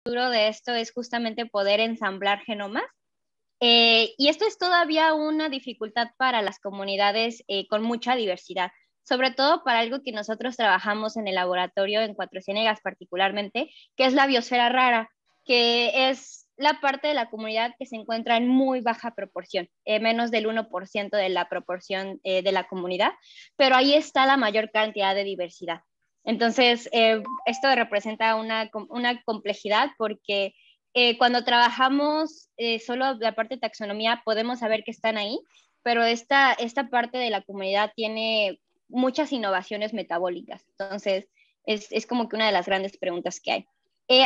futuro de esto es justamente poder ensamblar genomas. Y esto es todavía una dificultad para las comunidades con mucha diversidad, sobre todo para algo que nosotros trabajamos en el laboratorio en Cuatro Ciénegas particularmente, que es la biosfera rara, que es la parte de la comunidad que se encuentra en muy baja proporción, menos del 1% de la proporción de la comunidad, pero ahí está la mayor cantidad de diversidad. Entonces, esto representa una complejidad porque cuando trabajamos solo la parte de taxonomía podemos saber que están ahí, pero esta parte de la comunidad tiene muchas innovaciones metabólicas. Entonces, es como que una de las grandes preguntas que hay.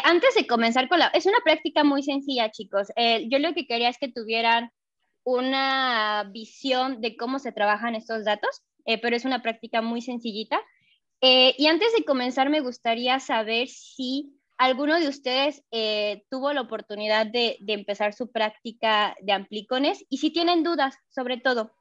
Antes de comenzar con es una práctica muy sencilla, chicos. Yo lo que quería es que tuvieran una visión de cómo se trabajan estos datos, pero es una práctica muy sencillita. Y antes de comenzar, me gustaría saber si alguno de ustedes tuvo la oportunidad de empezar su práctica de amplicones y si tienen dudas, sobre todo,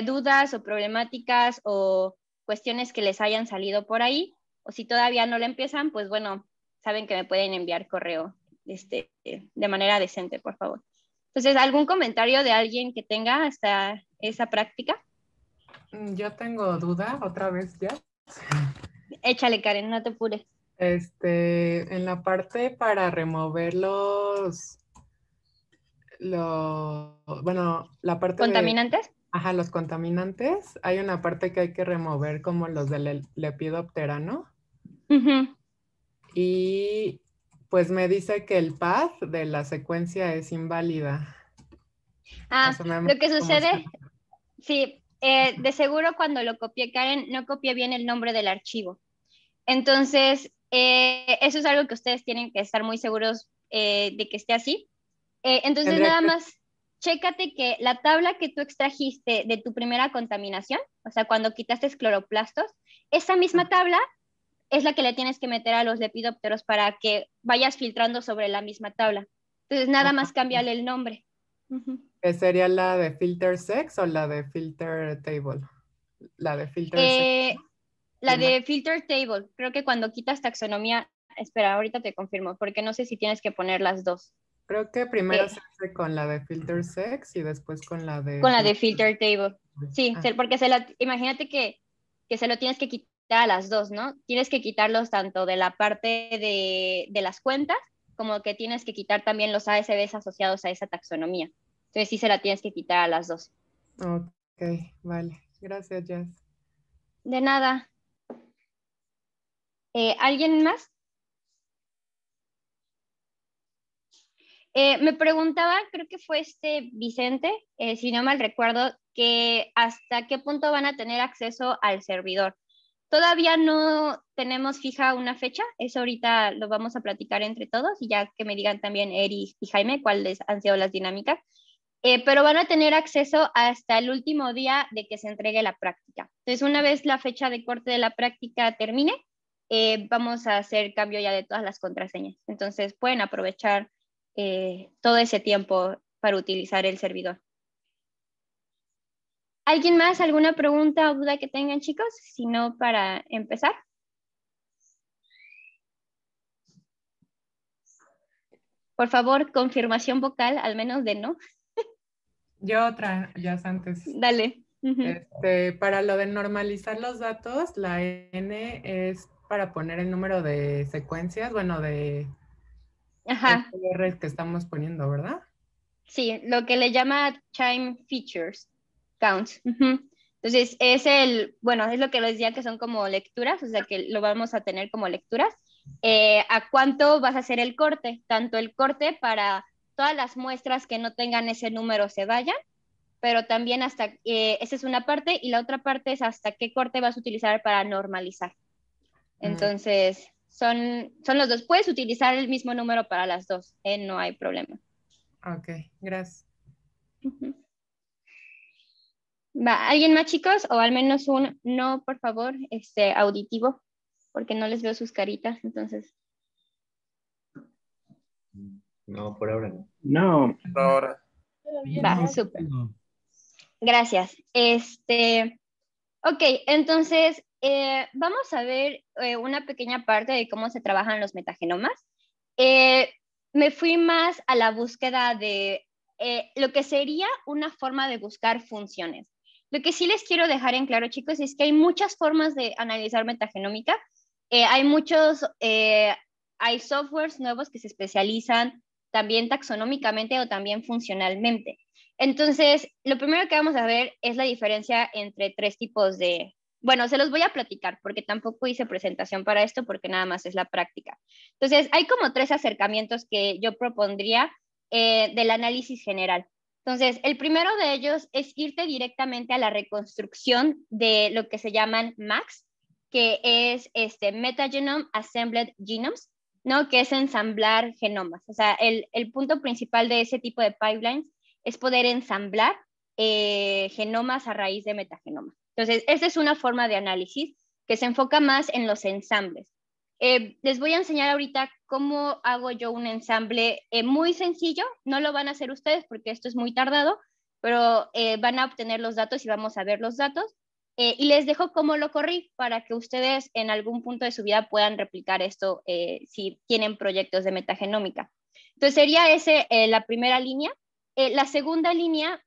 dudas o problemáticas o cuestiones que les hayan salido por ahí, o si todavía no la empiezan, pues bueno, saben que me pueden enviar correo de manera decente, por favor. Entonces, ¿algún comentario de alguien que tenga hasta esa práctica? Yo tengo duda, otra vez ya. Échale, Karen, no te apures. En la parte para remover bueno, la parte de, ¿Contaminantes? ajá, los contaminantes, hay una parte que hay que remover como los del Lepidoptera, ¿no? Uh-huh. Y pues me dice que el path de la secuencia es inválida. O sea, Lo que ¿cómo se sucede, llama? sí, de seguro cuando lo copié, Karen, no copié bien el nombre del archivo. Entonces, eso es algo que ustedes tienen que estar muy seguros de que esté así. Entonces, Tendría nada que, más, chécate que la tabla que tú extrajiste de tu primera contaminación, o sea, cuando quitaste cloroplastos, esa misma tabla es la que le tienes que meter a los lepidópteros para que vayas filtrando sobre la misma tabla. Entonces, nada más cámbiale el nombre. Uh-huh. ¿que sería la de filter sex o la de filter table? La de filter sex. La de filter table, creo que cuando quitas taxonomía, espera, ahorita te confirmo, porque no sé si tienes que poner las dos. Creo que primero Eh, se hace con la de filter sex y después con la de con la de filter. filter table. Sí, Ah, porque imagínate que se lo tienes que quitar a las dos, ¿no? Tienes que quitarlos tanto de la parte de las cuentas, como que tienes que quitar también los ASBs asociados a esa taxonomía. Entonces sí se la tienes que quitar a las dos. ok, vale. Gracias, Jess. De nada. ¿Alguien más? Me preguntaba, creo que fue Vicente, si no mal recuerdo, que hasta qué punto van a tener acceso al servidor. Todavía no tenemos fija una fecha, eso ahorita lo vamos a platicar entre todos y ya que me digan también Eri y Jaime cuáles han sido las dinámicas. Pero van a tener acceso hasta el último día de que se entregue la práctica. Entonces, una vez la fecha de corte de la práctica termine, vamos a hacer cambio ya de todas las contraseñas. Entonces, pueden aprovechar todo ese tiempo para utilizar el servidor. ¿Alguien más? ¿Alguna pregunta o duda que tengan, chicos? Si no, para empezar. Por favor, confirmación vocal, al menos de no. Yo otra, ya antes. Dale. Uh-huh. Para lo de normalizar los datos, la N es para poner el número de secuencias, bueno, de Ajá. SR que estamos poniendo, ¿verdad? Sí, lo que le llama time features counts. Uh-huh. Entonces, bueno, es lo que les decía que son como lecturas, o sea que lo vamos a tener como lecturas. ¿A cuánto vas a hacer el corte? Tanto el corte para todas las muestras que no tengan ese número se vayan, pero también esa es una parte, y la otra parte es hasta qué corte vas a utilizar para normalizar. Entonces, son los dos. Puedes utilizar el mismo número para las dos, no hay problema. Ok, gracias. Uh-huh. Va, ¿alguien más, chicos? O al menos un no, por favor, auditivo, porque no les veo sus caritas, entonces. No, por ahora no. No. Por ahora. Va, súper. Gracias. Ok, entonces vamos a ver una pequeña parte de cómo se trabajan los metagenomas. me fui más a la búsqueda de lo que sería una forma de buscar funciones. Lo que sí les quiero dejar en claro, chicos, es que hay muchas formas de analizar metagenómica. Hay softwares nuevos que se especializan también taxonómicamente o también funcionalmente. Entonces, lo primero que vamos a ver es la diferencia entre tres tipos de... Bueno, se los voy a platicar porque tampoco hice presentación para esto porque nada más es la práctica. Entonces, hay como tres acercamientos que yo propondría del análisis general. Entonces, el primero de ellos es irte directamente a la reconstrucción de lo que se llaman MAGs, que es Metagenome Assembled Genomes, ¿no? Que es ensamblar genomas. O sea, el punto principal de ese tipo de pipelines es poder ensamblar genomas a raíz de metagenomas. Entonces, esa es una forma de análisis que se enfoca más en los ensambles. Les voy a enseñar ahorita cómo hago yo un ensamble muy sencillo. No lo van a hacer ustedes porque esto es muy tardado, pero van a obtener los datos y vamos a ver los datos. Y les dejo cómo lo corrí para que ustedes en algún punto de su vida puedan replicar esto si tienen proyectos de metagenómica. Entonces sería ese la primera línea. La segunda línea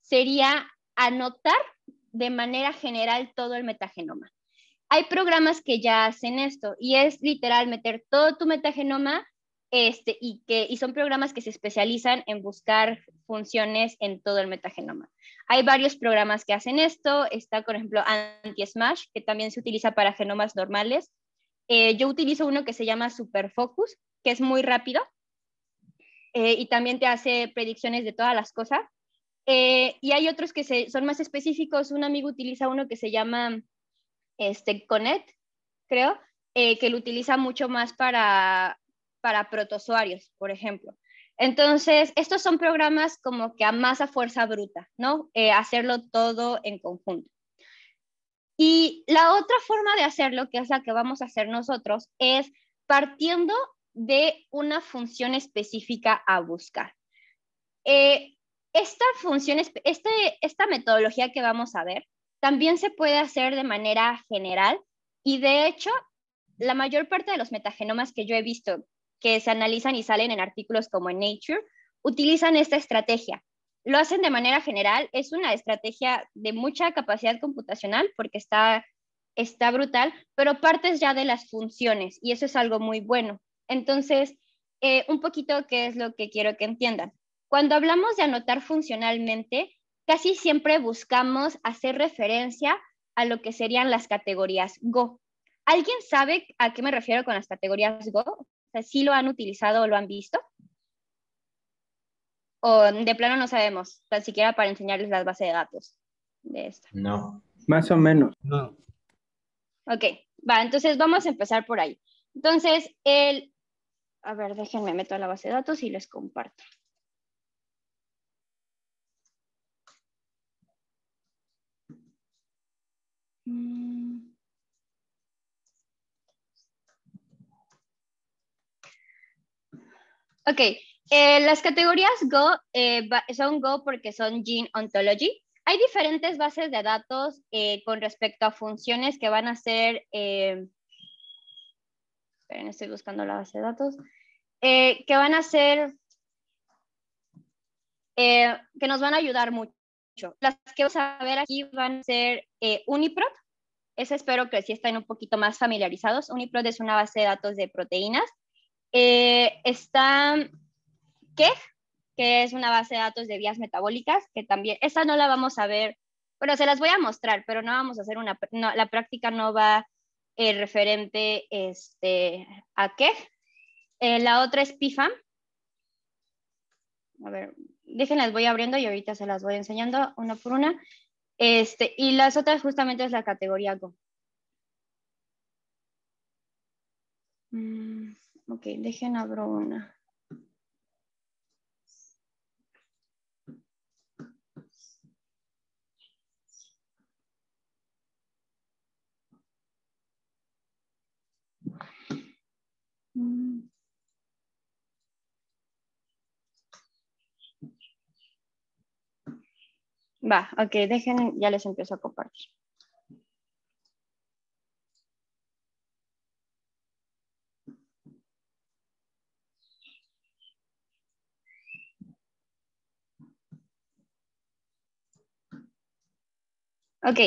sería anotar de manera general todo el metagenoma. Hay programas que ya hacen esto y es literal meter todo tu metagenoma y son programas que se especializan en buscar funciones en todo el metagenoma. Hay varios programas que hacen esto. Está, por ejemplo, Anti-Smash, que también se utiliza para genomas normales. Yo utilizo uno que se llama SuperFocus, que es muy rápido y también te hace predicciones de todas las cosas. Y hay otros que son más específicos. Un amigo utiliza uno que se llama Connect, creo, que lo utiliza mucho más para protozoarios, por ejemplo. Entonces, estos son programas como que a más a fuerza bruta, ¿no? Hacerlo todo en conjunto. Y la otra forma de hacerlo, que es la que vamos a hacer nosotros, es partiendo de una función específica a buscar. Esta metodología que vamos a ver también se puede hacer de manera general y de hecho la mayor parte de los metagenomas que yo he visto que se analizan y salen en artículos como en Nature utilizan esta estrategia. Lo hacen de manera general, es una estrategia de mucha capacidad computacional porque está brutal, pero partes ya de las funciones y eso es algo muy bueno. Entonces, un poquito qué es lo que quiero que entiendan. Cuando hablamos de anotar funcionalmente, casi siempre buscamos hacer referencia a lo que serían las categorías Go. ¿Alguien sabe a qué me refiero con las categorías Go? O sea, ¿sí lo han utilizado o lo han visto? ¿O de plano no sabemos, tan siquiera para enseñarles las bases de datos de esto? No. Más o menos. No. Ok, va, entonces vamos a empezar por ahí. Entonces, a ver, déjenme meto a la base de datos y les comparto. Ok, las categorías Go son Go porque son Gene Ontology. Hay diferentes bases de datos con respecto a funciones que van a ser, esperen, estoy buscando la base de datos, que van a ser, que nos van a ayudar mucho. Las que vamos a ver aquí van a ser UniProt. Esa espero que sí estén un poquito más familiarizados. UniProt es una base de datos de proteínas. Está KEGG, que es una base de datos de vías metabólicas, que también, esta no la vamos a ver, bueno, se las voy a mostrar, pero no vamos a hacer la práctica no va referente a KEGG. La otra es PIFAM. A ver, déjenlas, voy abriendo y ahorita se las voy enseñando una por una. Y las otras justamente es la categoría Go. Ok, dejen abro una. Va, ok, dejen, ya les empiezo a compartir. Ok,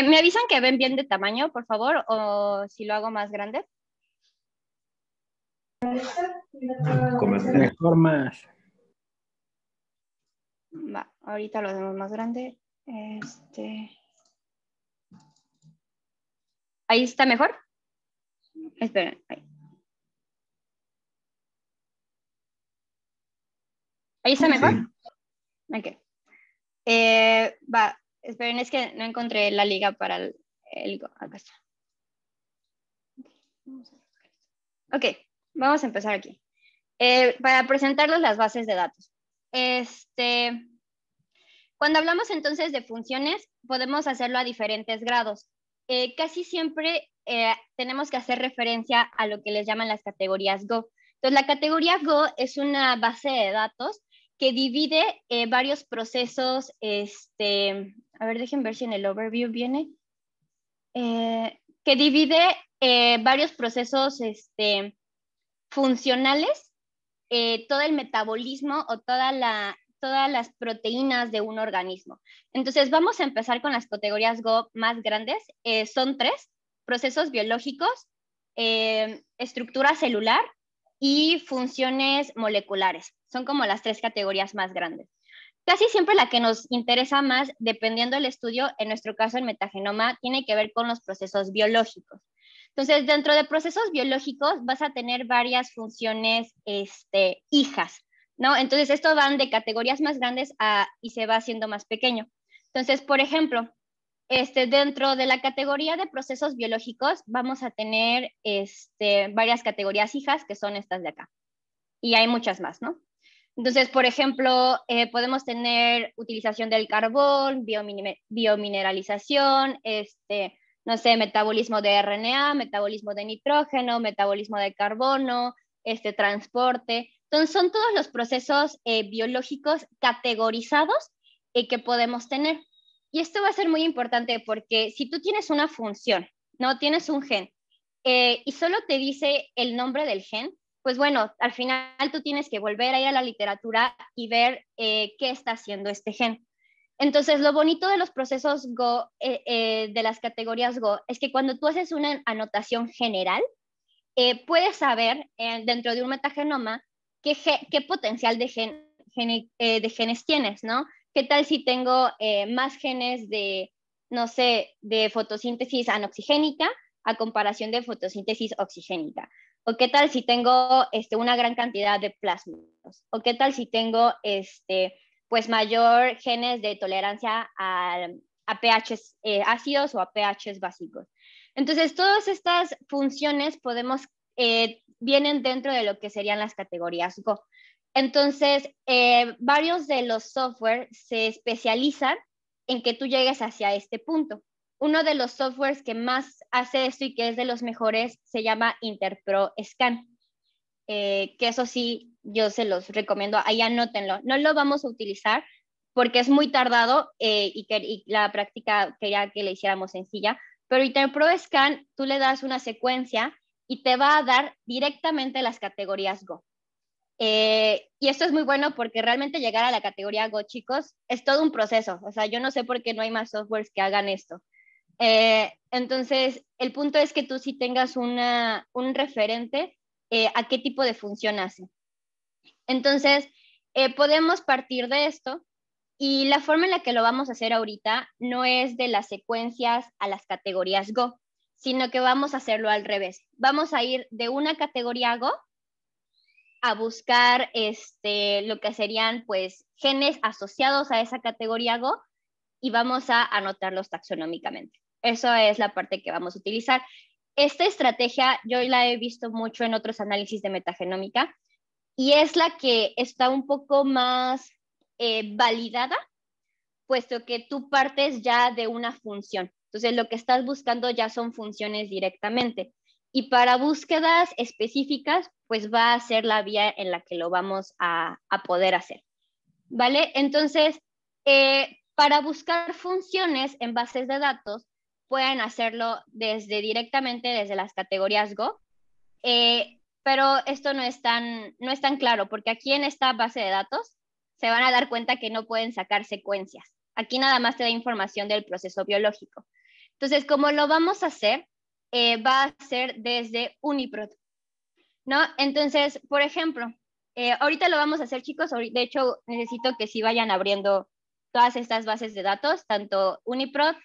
¿me avisan que ven bien de tamaño, por favor? O si lo hago más grande. Mejor más. Va, ahorita lo hacemos más grande. ¿Ahí está mejor? Esperen. ¿Ahí está mejor? Sí. Ok. Va, esperen, es que no encontré la liga para el acá está. Ok, vamos a empezar aquí. Para presentarles las bases de datos. Cuando hablamos entonces de funciones, podemos hacerlo a diferentes grados. Casi siempre tenemos que hacer referencia a lo que les llaman las categorías Go. Entonces, la categoría Go es una base de datos que divide varios procesos, a ver, dejen ver si en el overview viene, que divide varios procesos funcionales, todo el metabolismo o todas las proteínas de un organismo. Entonces, vamos a empezar con las categorías Go más grandes. Son 3: procesos biológicos, estructura celular y funciones moleculares. Son como las 3 categorías más grandes. Casi siempre la que nos interesa más, dependiendo del estudio, en nuestro caso el metagenoma, tiene que ver con los procesos biológicos. Entonces, dentro de procesos biológicos vas a tener varias funciones hijas, ¿no? Entonces, esto van de categorías más grandes y se va haciendo más pequeño. Entonces, por ejemplo, dentro de la categoría de procesos biológicos vamos a tener varias categorías hijas, que son estas de acá. Y hay muchas más, ¿no? Entonces, por ejemplo, podemos tener utilización del carbón, biomineralización, no sé, metabolismo de RNA, metabolismo de nitrógeno, metabolismo de carbono, transporte. Entonces, son todos los procesos biológicos categorizados que podemos tener. Y esto va a ser muy importante porque si tú tienes una función, no tienes un gen, y solo te dice el nombre del gen, pues bueno, al final tú tienes que volver a ir a la literatura y ver qué está haciendo este gen. Entonces, lo bonito de los procesos Go, de las categorías Go, es que cuando tú haces una anotación general, puedes saber dentro de un metagenoma qué potencial de genes tienes, ¿no? ¿Qué tal si tengo más genes de, no sé, de fotosíntesis anoxigénica a comparación de fotosíntesis oxigénica? ¿O qué tal si tengo una gran cantidad de plásmidos? ¿O qué tal si tengo pues mayor genes de tolerancia a pHs ácidos o a pHs básicos? Entonces, todas estas funciones vienen dentro de lo que serían las categorías Go. Entonces, varios de los software se especializan en que tú llegues hacia este punto. Uno de los softwares que más hace esto y que es de los mejores se llama Interpro Scan, que eso sí, yo se los recomiendo, ahí anótenlo. No lo vamos a utilizar porque es muy tardado y la práctica quería que le hiciéramos sencilla, pero Interpro Scan, tú le das una secuencia y te va a dar directamente las categorías Go. Y esto es muy bueno porque realmente llegar a la categoría Go, chicos, es todo un proceso. O sea, yo no sé por qué no hay más softwares que hagan esto. Entonces, el punto es que tú sí tengas un referente a qué tipo de función hace. Entonces, podemos partir de esto y la forma en la que lo vamos a hacer ahorita no es de las secuencias a las categorías Go, sino que vamos a hacerlo al revés. Vamos a ir de una categoría Go a buscar lo que serían pues genes asociados a esa categoría Go y vamos a anotarlos taxonómicamente. Eso es la parte que vamos a utilizar. Esta estrategia yo la he visto mucho en otros análisis de metagenómica y es la que está un poco más validada, puesto que tú partes ya de una función. Entonces, lo que estás buscando ya son funciones directamente. Y para búsquedas específicas, pues va a ser la vía en la que lo vamos a poder hacer. ¿Vale? Entonces, para buscar funciones en bases de datos, pueden hacerlo directamente desde las categorías Go, pero esto no es tan claro, porque aquí en esta base de datos se van a dar cuenta que no pueden sacar secuencias. Aquí nada más te da información del proceso biológico. Entonces, como lo vamos a hacer, va a ser desde UniProt, ¿no? Entonces, por ejemplo, ahorita lo vamos a hacer, chicos. De hecho, necesito que sí vayan abriendo todas estas bases de datos, tanto UniProt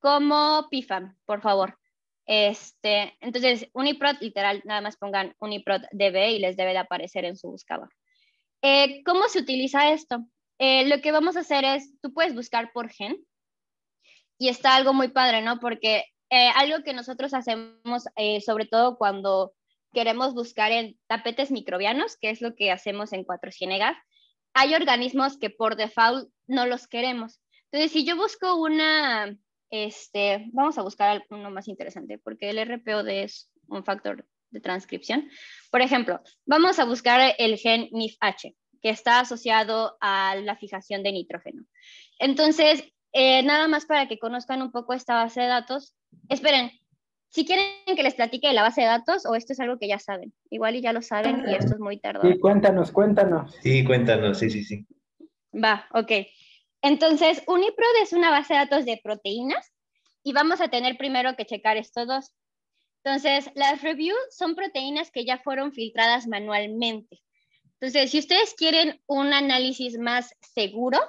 como PIFAM, por favor. Entonces, UniProt, literal, nada más pongan UniProt DB y les debe de aparecer en su buscador. ¿Cómo se utiliza esto? Lo que vamos a hacer es, tú puedes buscar por gen, y está algo muy padre, ¿no? Porque algo que nosotros hacemos, sobre todo cuando queremos buscar en tapetes microbianos, que es lo que hacemos en 4 Ciénegas, hay organismos que por default no los queremos. Entonces, si yo busco una, vamos a buscar uno más interesante, porque el RPOD es un factor de transcripción. Por ejemplo, vamos a buscar el gen NIFH, que está asociado a la fijación de nitrógeno. Entonces, nada más para que conozcan un poco esta base de datos. Esperen, si quieren que les platique de la base de datos, o esto es algo que ya saben. Igual y ya lo saben y esto es muy tardado. Sí, cuéntanos. Sí, cuéntanos, sí. Va, ok. Entonces, UniProt es una base de datos de proteínas y vamos a tener primero que checar estos dos. Entonces, las reviews son proteínas que ya fueron filtradas manualmente. Entonces, si ustedes quieren un análisis más seguro,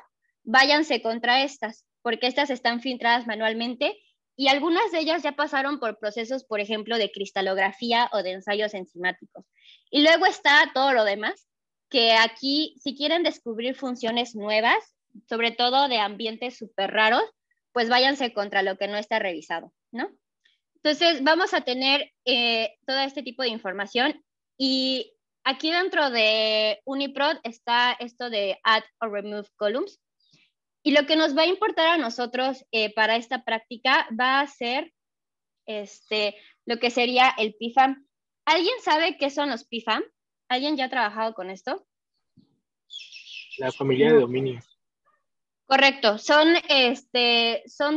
váyanse contra estas, porque estas están filtradas manualmente y algunas de ellas ya pasaron por procesos, por ejemplo, de cristalografía o de ensayos enzimáticos. Y luego está todo lo demás, que aquí, si quieren descubrir funciones nuevas, sobre todo de ambientes súper raros, pues váyanse contra lo que no está revisado, ¿no? Entonces, vamos a tener todo este tipo de información y aquí dentro de UniProt está esto de Add or Remove Columns. Y lo que nos va a importar a nosotros para esta práctica va a ser lo que sería el PIFAM. ¿Alguien sabe qué son los PIFAM? ¿Alguien ya ha trabajado con esto? La familia de dominios. Correcto, son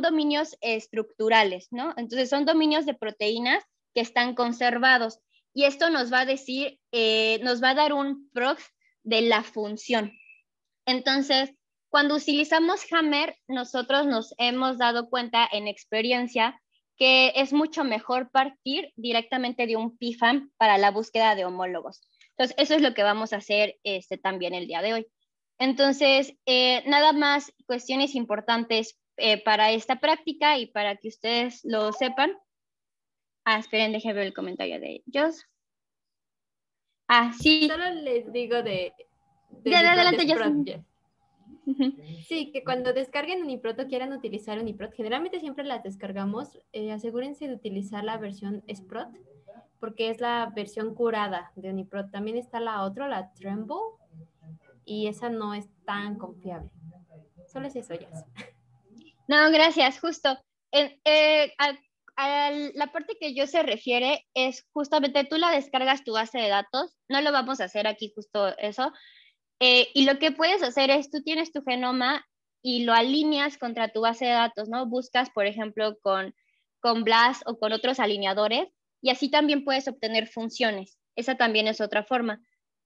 dominios estructurales, ¿no? Entonces son dominios de proteínas que están conservados y esto nos va a decir, nos va a dar un prox de la función. Entonces, cuando utilizamos Hammer, nosotros nos hemos dado cuenta en experiencia que es mucho mejor partir directamente de un PIFAM para la búsqueda de homólogos. Entonces, eso es lo que vamos a hacer también el día de hoy. Entonces, nada más cuestiones importantes para esta práctica y para que ustedes lo sepan. Esperen, déjenme ver el comentario de ellos. Sí. Solo les digo de adelante, ya. Sí, que cuando descarguen Uniprot o quieran utilizar Uniprot, generalmente siempre las descargamos, asegúrense de utilizar la versión Sprot, porque es la versión curada de Uniprot. También está la otra, la Tremble, y esa no es tan confiable. Solo es eso, ya. No, gracias, justo. La parte que yo se refiere es justamente tú la descargas tu base de datos, no lo vamos a hacer aquí justo eso, y lo que puedes hacer es tú tienes tu genoma y lo alineas contra tu base de datos, ¿no? Buscas, por ejemplo, con BLAST o con otros alineadores y así también puedes obtener funciones. Esa también es otra forma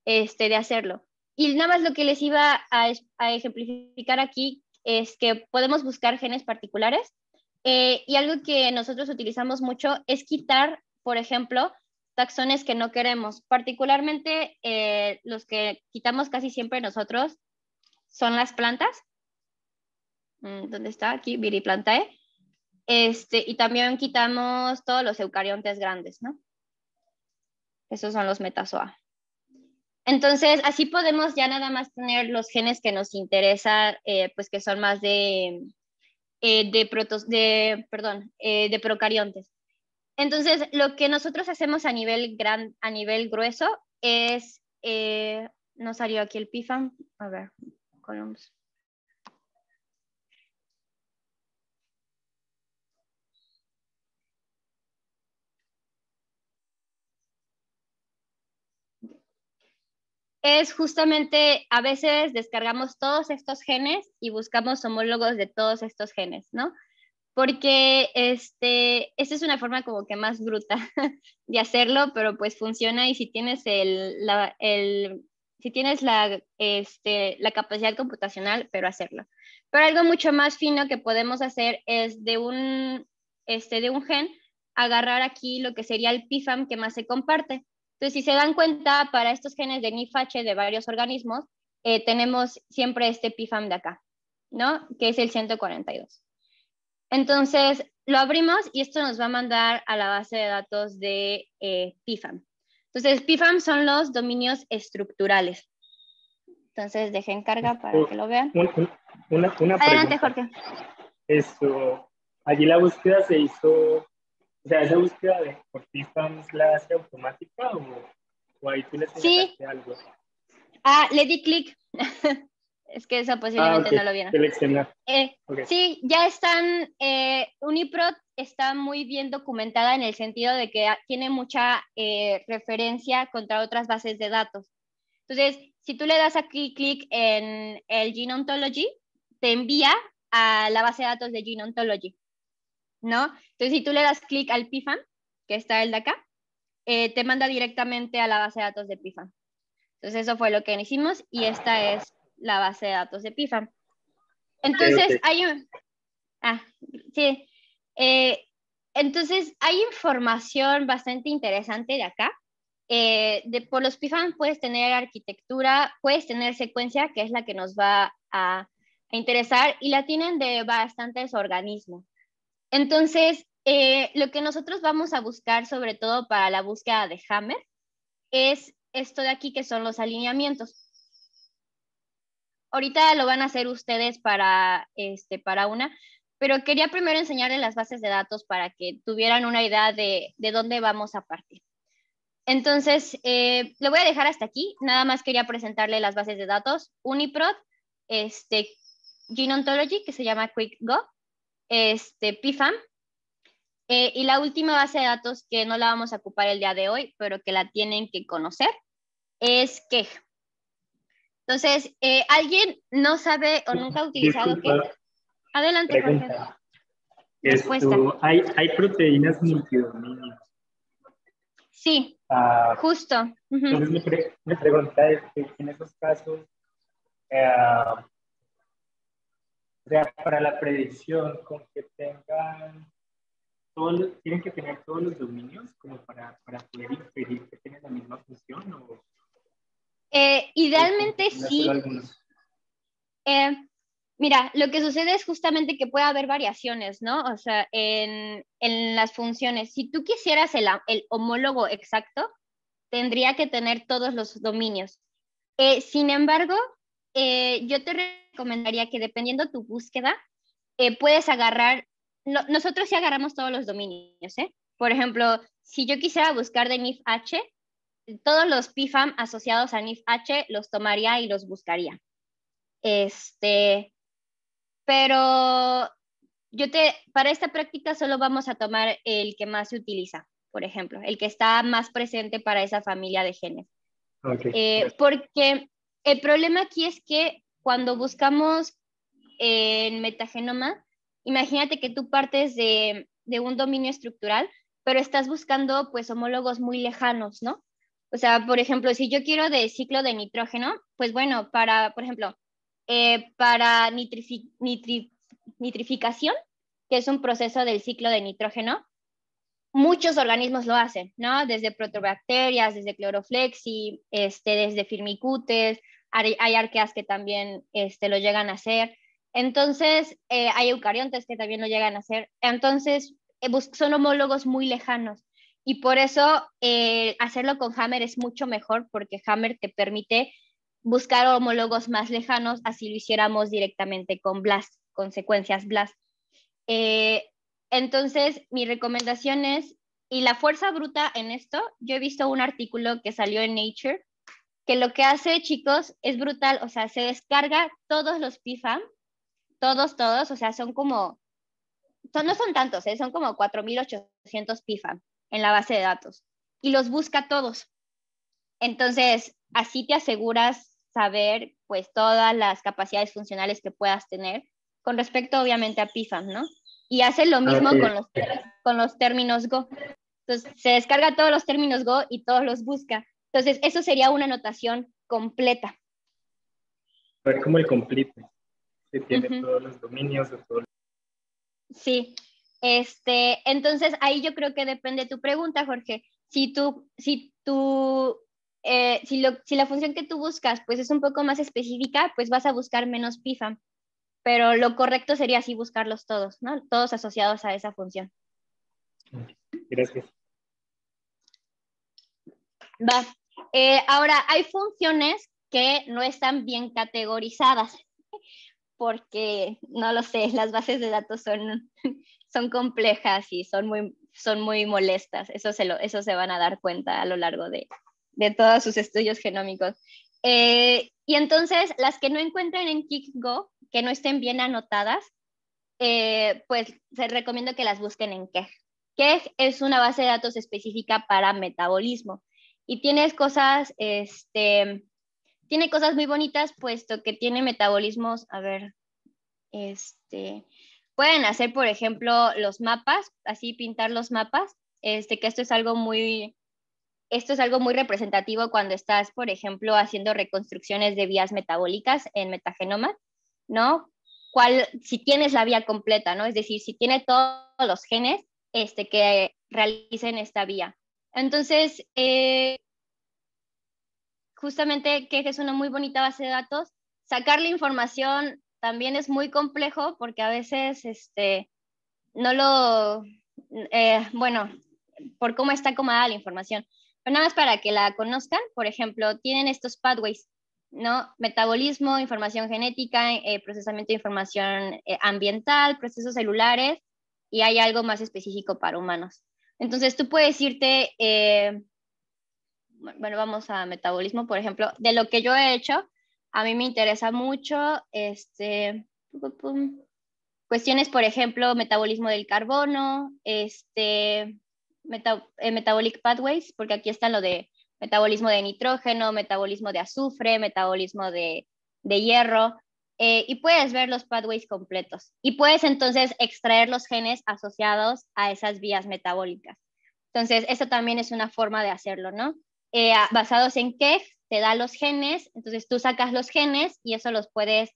de hacerlo. Y nada más lo que les iba a ejemplificar aquí es que podemos buscar genes particulares y algo que nosotros utilizamos mucho es quitar, por ejemplo, taxones que no queremos. Particularmente los que quitamos casi siempre nosotros son las plantas. ¿Dónde está? Aquí, Viriplantae. Y también quitamos todos los eucariontes grandes, ¿no? Esos son los Metazoa. Entonces, así podemos ya nada más tener los genes que nos interesan, pues que son más de procariontes. Entonces, lo que nosotros hacemos a nivel grueso es, no salió aquí el PIFAM, a ver, columns. Es justamente, a veces descargamos todos estos genes y buscamos homólogos de todos estos genes, ¿no? Porque esta es una forma como que más bruta de hacerlo, pero pues funciona y si tienes si tienes la capacidad computacional, pero hacerlo. Pero algo mucho más fino que podemos hacer es de un gen, agarrar aquí lo que sería el PFAM que más se comparte. Entonces, si se dan cuenta, para estos genes de NIFH de varios organismos, tenemos siempre este PFAM de acá, ¿no? Que es el 142. Entonces, lo abrimos y esto nos va a mandar a la base de datos de PFAM. Entonces, PFAM son los dominios estructurales. Entonces, dejen carga para que lo vean. Una Adelante, pregunta. Jorge. Allí la búsqueda se hizo, o sea, esa búsqueda por PFAM la hace automática o ahí tú le señalaste algo. Le di clic. Es que eso posiblemente no lo vieron. Okay. Sí, ya están, UniProt está muy bien documentada en el sentido de que tiene mucha referencia contra otras bases de datos. Entonces, si tú le das aquí clic en el Gene Ontology, te envía a la base de datos de Gene Ontology, ¿no? Entonces, si tú le das clic al PFAM, que está el de acá, te manda directamente a la base de datos de PFAM. Entonces, eso fue lo que hicimos y esta es la base de datos de PFAM. Entonces, entonces, hay información bastante interesante de acá. Por los PFAM puedes tener arquitectura, puedes tener secuencia, que es la que nos va a interesar, y la tienen de bastantes organismos. Entonces, lo que nosotros vamos a buscar, sobre todo para la búsqueda de Hammer, es esto de aquí, que son los alineamientos. Ahorita lo van a hacer ustedes para una, pero quería primero enseñarles las bases de datos para que tuvieran una idea de dónde vamos a partir. Entonces, lo voy a dejar hasta aquí. Nada más quería presentarle las bases de datos. UniProt, Gene Ontology, que se llama QuickGo, PFAM, y la última base de datos que no la vamos a ocupar el día de hoy, pero que la tienen que conocer, es KEGG. Entonces, ¿alguien no sabe o nunca ha utilizado KEGG? Adelante, Jorge. Respuesta. ¿Hay proteínas multidominios? Sí, justo. Entonces mi pregunta es que en esos casos, para la predicción, con que tienen que tener todos los dominios como para poder inferir que tienen la misma función o idealmente sí. Mira, lo que sucede es justamente que puede haber variaciones, ¿no? O sea, en las funciones. Si tú quisieras el homólogo exacto, tendría que tener todos los dominios. Sin embargo, yo te recomendaría que dependiendo tu búsqueda, puedes agarrar, nosotros sí agarramos todos los dominios, ¿eh? Por ejemplo, si yo quisiera buscar de NIFH, todos los PFAM asociados a NIFH los tomaría y los buscaría. Pero para esta práctica solo vamos a tomar el que más se utiliza, por ejemplo, el que está más presente para esa familia de genes. Okay. Porque el problema aquí es que cuando buscamos en metagenoma, imagínate que tú partes de un dominio estructural, pero estás buscando pues homólogos muy lejanos, ¿no? O sea, por ejemplo, si yo quiero de ciclo de nitrógeno, pues bueno, por ejemplo, para nitrificación, que es un proceso del ciclo de nitrógeno, muchos organismos lo hacen, ¿no? Desde protobacterias, desde cloroflexi, desde firmicutes, hay arqueas que también lo llegan a hacer. Entonces, hay eucariontes que también lo llegan a hacer. Entonces, son homólogos muy lejanos. Y por eso hacerlo con Hammer es mucho mejor, porque Hammer te permite buscar homólogos más lejanos, así lo hiciéramos directamente con BLAST, con secuencias BLAST. Entonces, mi recomendación es, y la fuerza bruta en esto, yo he visto un artículo que salió en Nature, que lo que hace, chicos, es brutal, o sea, se descarga todos los PFAM, todos, o sea, no son tantos, son como 4,800 PFAM en la base de datos, y los busca todos. Entonces, así te aseguras saber, pues, todas las capacidades funcionales que puedas tener, con respecto, obviamente, a PFAM, ¿no? Y hace lo mismo con los términos Go. Entonces, se descarga todos los términos Go y todos los busca. Entonces, eso sería una notación completa. A ver, como el complete, que tiene todos los dominios o todo. Sí, entonces ahí yo creo que depende de tu pregunta, Jorge. Si la función que tú buscas pues es un poco más específica, pues vas a buscar menos PIFAM, pero lo correcto sería así buscarlos todos, ¿no? Todos asociados a esa función. Gracias. Va. Ahora, hay funciones que no están bien categorizadas, porque, no lo sé, las bases de datos son complejas y son muy molestas. Eso se van a dar cuenta a lo largo de todos sus estudios genómicos. Y entonces, las que no encuentren en KickGo, que no estén bien anotadas, pues se recomiendo que las busquen en KEGG. KEGG es una base de datos específica para metabolismo y tiene cosas muy bonitas, puesto que tiene metabolismos, a ver, pueden hacer, por ejemplo, los mapas, así pintar los mapas, que esto es algo muy representativo cuando estás, por ejemplo, haciendo reconstrucciones de vías metabólicas en metagenoma, ¿no? Si tienes la vía completa, ¿no? Es decir, si tiene todos los genes que realicen esta vía. Entonces, justamente que es una muy bonita base de datos. Sacar la información también es muy complejo porque a veces bueno, por cómo está acomodada la información. Pero nada más para que la conozcan, por ejemplo, tienen estos pathways, ¿no? Metabolismo, información genética, procesamiento de información ambiental, procesos celulares, y hay algo más específico para humanos. Entonces tú puedes irte, bueno, vamos a metabolismo, por ejemplo, de lo que yo he hecho, a mí me interesa mucho, cuestiones, por ejemplo, metabolismo del carbono, metabolic pathways, porque aquí está lo de metabolismo de nitrógeno, metabolismo de azufre, metabolismo de hierro, y puedes ver los pathways completos. Y puedes entonces extraer los genes asociados a esas vías metabólicas. Entonces, esto también es una forma de hacerlo, ¿no? Basados en KEGG, te da los genes, entonces tú sacas los genes y eso puede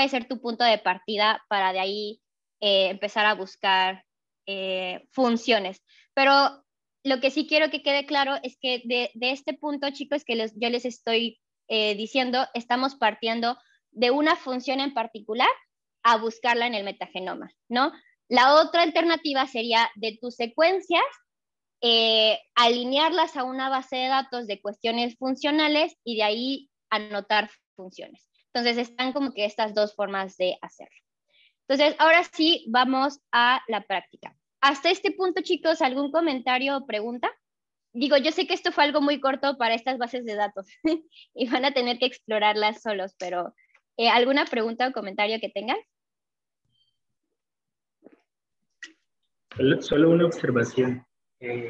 ser tu punto de partida para de ahí empezar a buscar funciones. Pero lo que sí quiero que quede claro es que de este punto, chicos, que yo les estoy diciendo, estamos partiendo de una función en particular a buscarla en el metagenoma, ¿no? La otra alternativa sería de tus secuencias, alinearlas a una base de datos de cuestiones funcionales y de ahí anotar funciones. Entonces están como que estas dos formas de hacerlo. Entonces, ahora sí, vamos a la práctica. Hasta este punto, chicos, ¿algún comentario o pregunta? Digo, yo sé que esto fue algo muy corto para estas bases de datos y van a tener que explorarlas solos, pero ¿alguna pregunta o comentario que tengan? Solo una observación.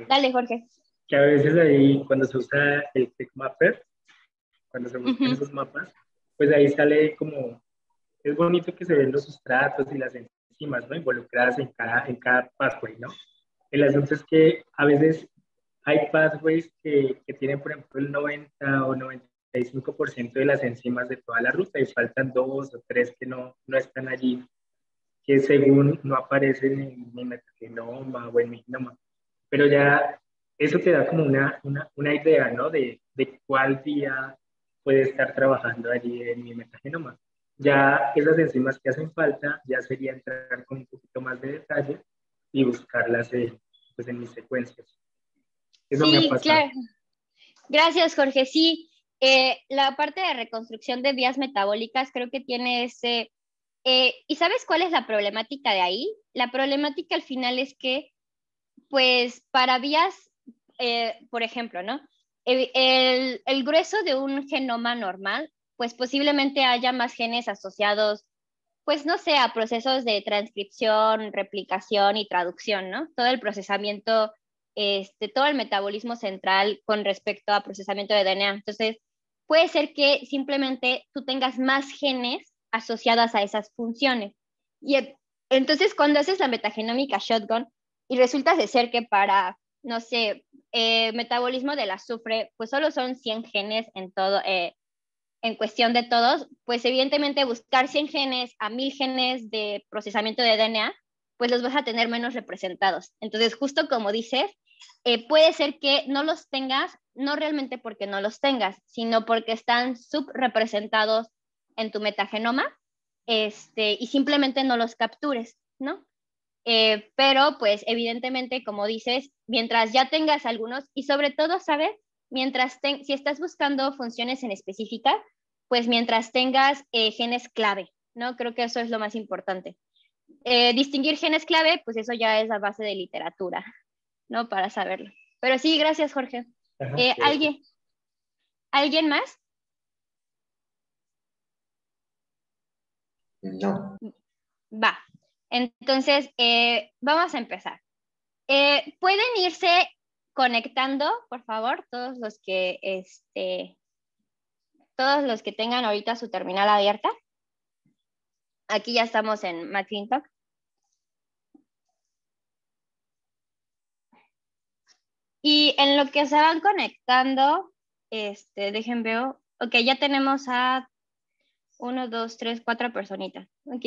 Dale, Jorge. Que a veces ahí, cuando se usa el TechMapper, cuando se buscan esos mapas, pues ahí sale como, es bonito que se ven los sustratos y las enzimas, ¿no? Involucradas en cada pathway, ¿no? El asunto es que a veces hay pathways que tienen, por ejemplo, el 90 o 95% de las enzimas de toda la ruta y faltan 2 o 3 que no están allí, que según no aparecen en mi metagenoma o en mi genoma. Pero ya eso te da como una idea, ¿no? De cuál día puede estar trabajando allí en mi metagenoma. Ya esas enzimas que hacen falta, ya sería entrar con un poquito más de detalle y buscarlas pues en mis secuencias. Eso me ha pasado. Claro. Gracias, Jorge. Sí, la parte de reconstrucción de vías metabólicas creo que tiene ese... ¿y sabes cuál es la problemática de ahí? La problemática al final es que, pues, para vías, por ejemplo, ¿no? El grueso de un genoma normal, pues posiblemente haya más genes asociados, pues, no sé, a procesos de transcripción, replicación y traducción, ¿no? Todo el procesamiento, todo el metabolismo central con respecto a procesamiento de DNA. Entonces, puede ser que simplemente tú tengas más genes asociados a esas funciones. Y entonces, cuando haces la metagenómica shotgun y resulta de ser que para, no sé, metabolismo del azufre, pues solo son 100 genes en todo, en cuestión de todos, pues evidentemente buscar 100 genes a 1000 genes de procesamiento de DNA, pues los vas a tener menos representados. Entonces, justo como dices, puede ser que no los tengas, no realmente porque no los tengas, sino porque están subrepresentados en tu metagenoma, y simplemente no los captures, ¿no? Pero pues evidentemente, como dices, mientras ya tengas algunos, y sobre todo, ¿sabes? Si estás buscando funciones en específica, pues mientras tengas genes clave, ¿no? Creo que eso es lo más importante. Distinguir genes clave, pues eso ya es la base de literatura, ¿no? Para saberlo. Pero sí, gracias, Jorge. Ajá, ¿Alguien más? No. Va. Entonces, vamos a empezar. ¿Pueden irse conectando, por favor, todos los que tengan ahorita su terminal abierta? Aquí ya estamos en McClintock. Y en lo que se van conectando, dejen veo. Ok, ya tenemos a 1, 2, 3, 4 personitas. Ok,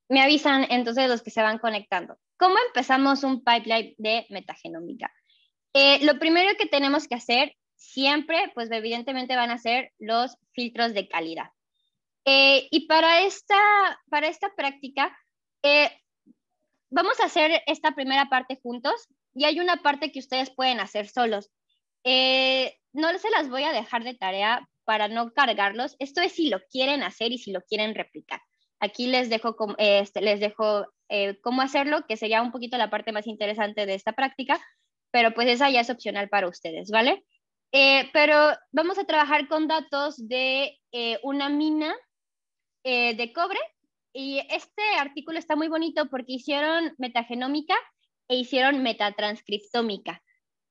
me avisan entonces los que se van conectando. ¿Cómo empezamos un pipeline de metagenómica? Lo primero que tenemos que hacer siempre, pues evidentemente van a ser los filtros de calidad. Y para esta práctica, vamos a hacer esta primera parte juntos y hay una parte que ustedes pueden hacer solos. No se las voy a dejar de tarea para no cargarlos. Esto es si lo quieren hacer y si lo quieren replicar. Aquí les dejo cómo hacerlo, que sería un poquito la parte más interesante de esta práctica, pero pues esa ya es opcional para ustedes, ¿vale? Pero vamos a trabajar con datos de una mina de cobre, y este artículo está muy bonito porque hicieron metagenómica e hicieron metatranscriptómica,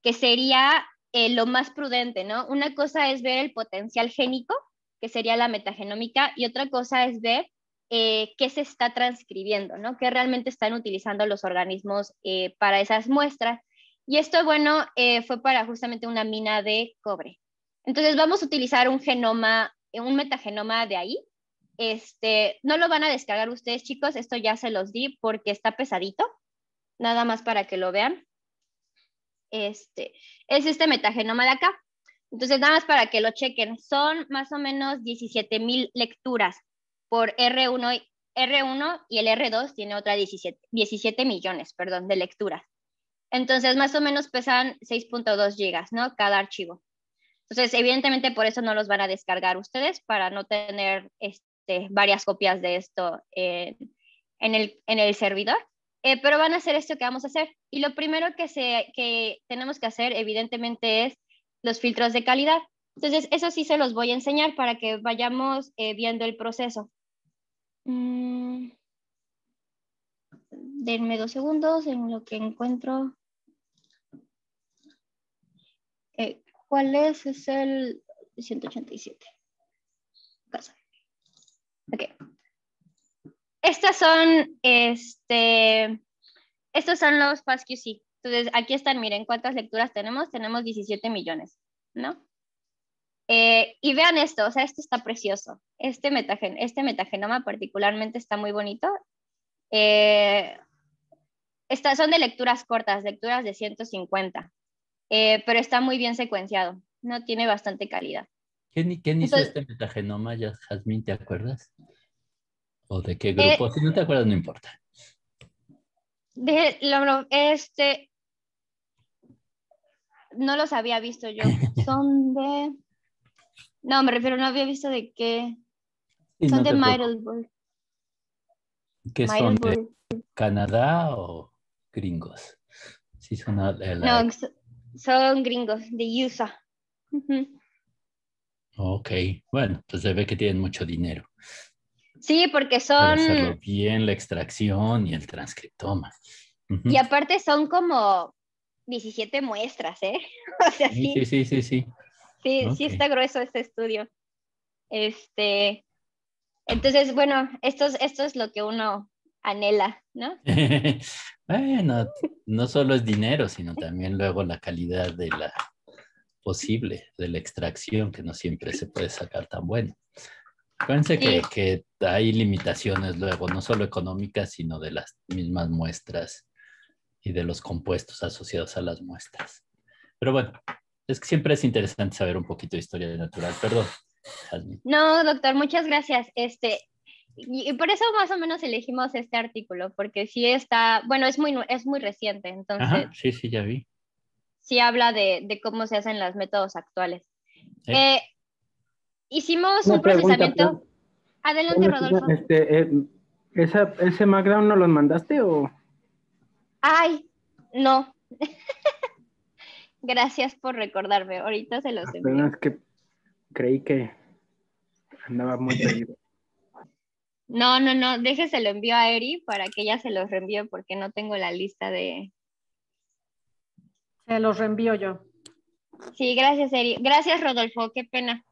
que sería lo más prudente, ¿no? Una cosa es ver el potencial génico, que sería la metagenómica, y otra cosa es ver qué se está transcribiendo, ¿no? Qué realmente están utilizando los organismos para esas muestras. Y esto, bueno, fue para justamente una mina de cobre. Entonces vamos a utilizar un genoma, un metagenoma de ahí. No lo van a descargar ustedes, chicos, esto ya se los di porque está pesadito, nada más para que lo vean. Es este metagenoma de acá. Entonces, nada más para que lo chequen, son más o menos 17,000 lecturas por R1 y el R2 tiene otra 17 millones, perdón, de lecturas. Entonces, más o menos pesan 6.2 gigas, ¿no? Cada archivo. Entonces, evidentemente, por eso no los van a descargar ustedes, para no tener varias copias de esto en el servidor. Pero van a hacer esto que vamos a hacer. Y lo primero que tenemos que hacer, evidentemente, es los filtros de calidad. Entonces, eso sí se los voy a enseñar para que vayamos viendo el proceso. Denme 2 segundos en lo que encuentro. ¿Cuál es? Es el 187. Casa. Ok. Estos son los FastQC. Entonces, aquí están, miren cuántas lecturas tenemos. Tenemos 17 millones, ¿no? Y vean esto, o sea, esto está precioso. Este metagenoma particularmente está muy bonito. Son de lecturas cortas, lecturas de 150, pero está muy bien secuenciado, ¿no? Tiene bastante calidad. ¿Quién hizo este metagenoma, ya, Jazmín, te acuerdas? ¿O de qué grupo? Si no te acuerdas, no importa. No los había visto yo. Son de... No, me refiero, no había visto de qué. Sí, son no de te Middelburg. ¿Qué son? ¿De Canadá o gringos? Sí, son No, son gringos, de USA. Ok, bueno, pues se ve que tienen mucho dinero. Sí, porque son... Para hacerlo bien, la extracción y el transcriptoma. Y aparte son como 17 muestras, ¿eh? O sea, sí. Sí. Sí, okay. Sí está grueso este estudio. Entonces, bueno, esto es lo que uno anhela, ¿no? Bueno, no solo es dinero, sino también luego la calidad posible de la extracción, que no siempre se puede sacar tan bueno. Acuérdense que hay limitaciones luego, no solo económicas, sino de las mismas muestras y de los compuestos asociados a las muestras. Pero bueno, es que siempre es interesante saber un poquito de historia natural. Perdón, Jasmine. No, doctor, muchas gracias. Y por eso más o menos elegimos este artículo, porque sí está, bueno, es muy reciente, entonces Ajá, sí, ya vi. sí habla de cómo se hacen los métodos actuales. Sí. Hicimos Una un pregunta, procesamiento. Adelante, Rodolfo. ¿Ese Markdown no los mandaste o...? Ay, no. Gracias por recordarme. Ahorita se los envío. Es que creí que andaba muy perdido. No. Déjeselo envío a Eri para que ella se los reenvíe porque no tengo la lista de... Se los reenvío yo. Sí, gracias, Eri. Gracias, Rodolfo. Qué pena.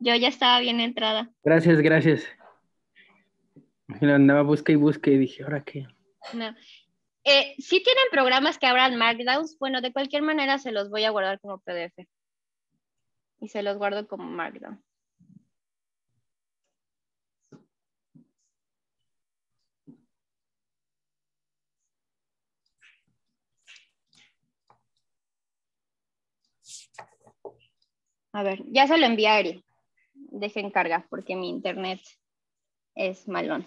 Yo ya estaba bien entrada. Gracias. Andaba busca y dije, ¿ahora qué? No. Sí tienen programas que abran Markdowns. Bueno, de cualquier manera se los voy a guardar como PDF. Y se los guardo como Markdown. A ver, ya se lo envié a Eri. Dejen carga porque mi internet es malón.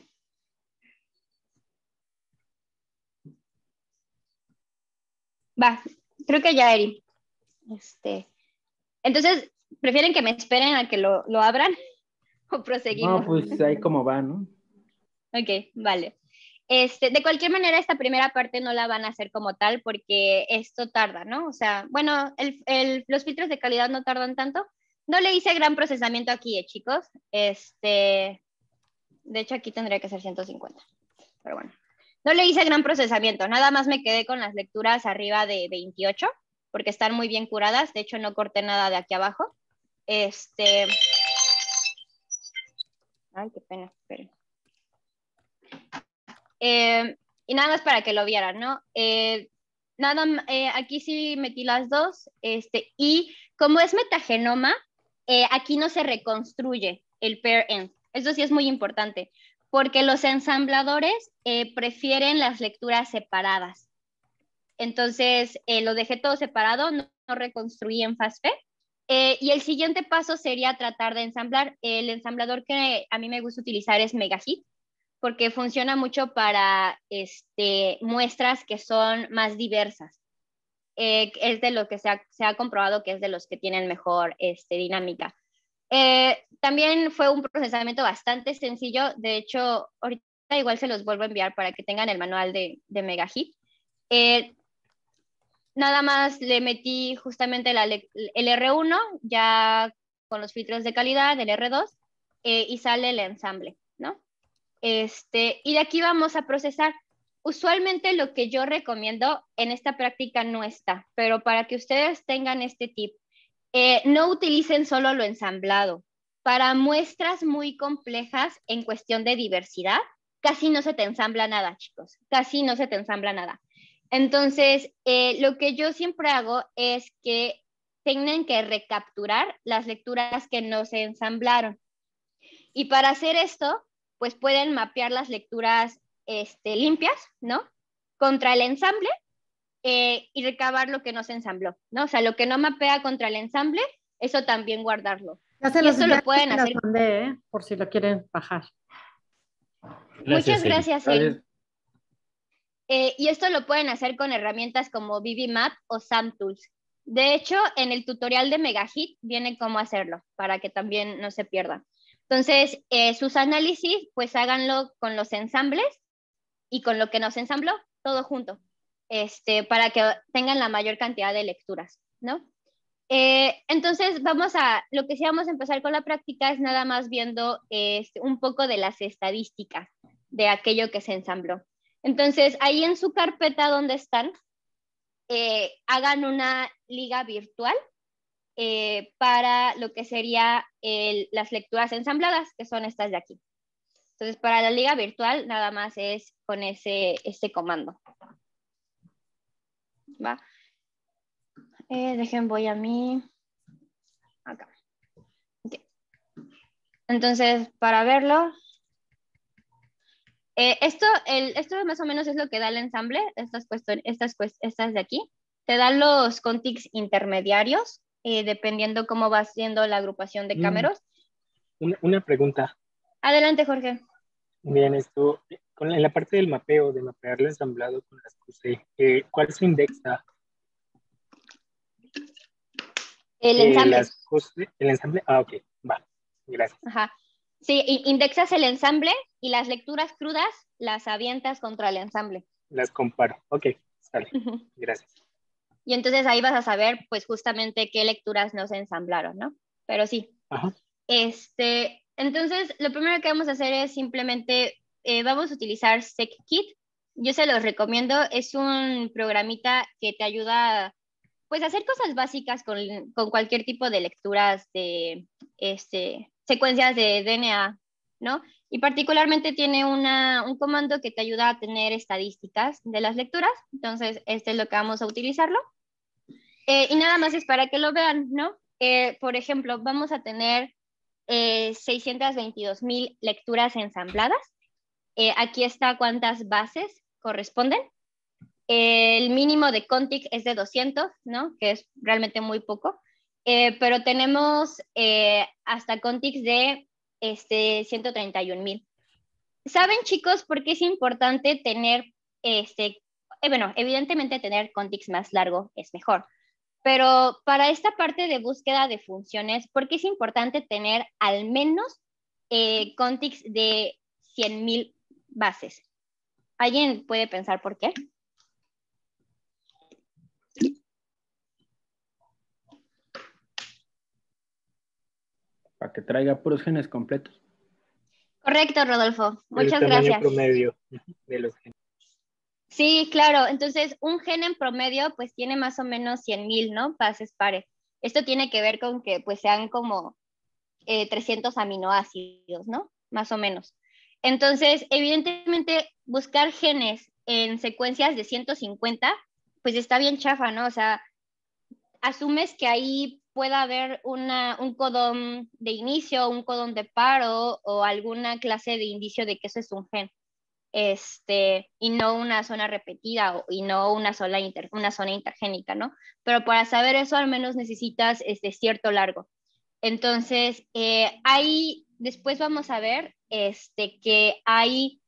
Va, creo que ya, Eri. Entonces, ¿prefieren que me esperen a que lo abran o proseguimos? No, pues ahí como va, ¿no? Ok, vale. De cualquier manera, esta primera parte no la van a hacer como tal porque esto tarda, ¿no? O sea, bueno, los filtros de calidad no tardan tanto. No le hice gran procesamiento aquí, chicos. De hecho, aquí tendría que ser 150. Pero bueno. No le hice gran procesamiento. Nada más me quedé con las lecturas arriba de 28 porque están muy bien curadas. De hecho, no corté nada de aquí abajo. Ay, qué pena. Esperen. Y nada más para que lo vieran, ¿no? Aquí sí metí las dos. Y como es metagenoma, aquí no se reconstruye el pair end. Eso sí es muy importante, porque los ensambladores prefieren las lecturas separadas. Entonces, lo dejé todo separado, no reconstruí en FastFE. Y el siguiente paso sería tratar de ensamblar. El ensamblador que a mí me gusta utilizar es Megahit, porque funciona mucho para muestras que son más diversas. Es de lo que se ha comprobado que es de los que tienen mejor dinámica. También fue un procesamiento bastante sencillo. De hecho, ahorita igual se los vuelvo a enviar para que tengan el manual de Megahit. Nada más le metí justamente el R1 ya con los filtros de calidad, el R2, y sale el ensamble, ¿no? Y de aquí vamos a procesar. Usualmente lo que yo recomiendo en esta práctica no está, pero para que ustedes tengan este tip, no utilicen solo lo ensamblado. Para muestras muy complejas en cuestión de diversidad, casi no se te ensambla nada, chicos. Casi no se te ensambla nada. Entonces, lo que yo siempre hago es que tienen que recapturar las lecturas que no se ensamblaron. Y para hacer esto, pues pueden mapear las lecturas limpias, ¿no? Contra el ensamble y recabar lo que no se ensambló, ¿no? O sea, lo que no mapea contra el ensamble, eso también guardarlo. Ya se y los esto lo pueden hacer. Mandé, por si lo quieren bajar. Muchas gracias, Eri. Y esto lo pueden hacer con herramientas como BBMap o SAMtools. De hecho, en el tutorial de Megahit viene cómo hacerlo, para que también no se pierdan. Entonces, sus análisis, pues háganlo con los ensambles y con lo que nos ensambló, todo junto, para que tengan la mayor cantidad de lecturas, ¿no? Entonces, lo que sí vamos a empezar con la práctica es nada más viendo un poco de las estadísticas de aquello que se ensambló. Entonces, ahí en su carpeta donde están, hagan una liga virtual para lo que sería las lecturas ensambladas, que son estas de aquí. Entonces, para la liga virtual, nada más es con este comando. ¿Va? Dejen, voy a mí. Acá. Okay. Entonces, para verlo, esto más o menos es lo que da el ensamble, estas de aquí. Te dan los contigs intermediarios, dependiendo cómo va siendo la agrupación de cámeros. Una pregunta. Adelante, Jorge. Bien, en la parte del mapeo, de mapearlo ensamblado con las QC, ¿cuál se indexa? El ensamble. El ensamble, ok, va, gracias. Ajá. Sí, indexas el ensamble y las lecturas crudas las avientas contra el ensamble. Las comparo, ok, sale, gracias. Y entonces ahí vas a saber, pues, justamente qué lecturas no se ensamblaron, ¿no? Pero sí. Ajá. Entonces, lo primero que vamos a hacer es simplemente, vamos a utilizar SecKit. Yo se los recomiendo, es un programita que te ayuda, pues, a hacer cosas básicas con cualquier tipo de lecturas de secuencias de DNA, ¿no? Y particularmente tiene un comando que te ayuda a tener estadísticas de las lecturas. Entonces, este es lo que vamos a utilizarlo. Y nada más es para que lo vean, ¿no? Por ejemplo, vamos a tener 622,000 lecturas ensambladas. Aquí está cuántas bases corresponden. El mínimo de contig es de 200, ¿no? Que es realmente muy poco. Pero tenemos hasta contigs de 131,000. ¿Saben, chicos, por qué es importante tener, bueno, evidentemente tener contigs más largo es mejor, pero para esta parte de búsqueda de funciones, ¿por qué es importante tener al menos contigs de 100,000 bases? ¿Alguien puede pensar por qué? Para que traiga puros genes completos. Correcto, Rodolfo. Muchas el tamaño gracias. Promedio de los genes. Sí, claro. Entonces, un gen en promedio, pues tiene más o menos 100,000, ¿no? Bases pares. Esto tiene que ver con que, pues, sean como 300 aminoácidos, ¿no? Más o menos. Entonces, evidentemente, buscar genes en secuencias de 150, pues está bien chafa, ¿no? O sea, asumes que ahí pueda haber un codón de inicio, un codón de paro o alguna clase de indicio de que eso es un gen. Y no una zona repetida y no una zona intergénica, ¿no? Pero para saber eso al menos necesitas cierto largo. Entonces, ahí después vamos a ver que hay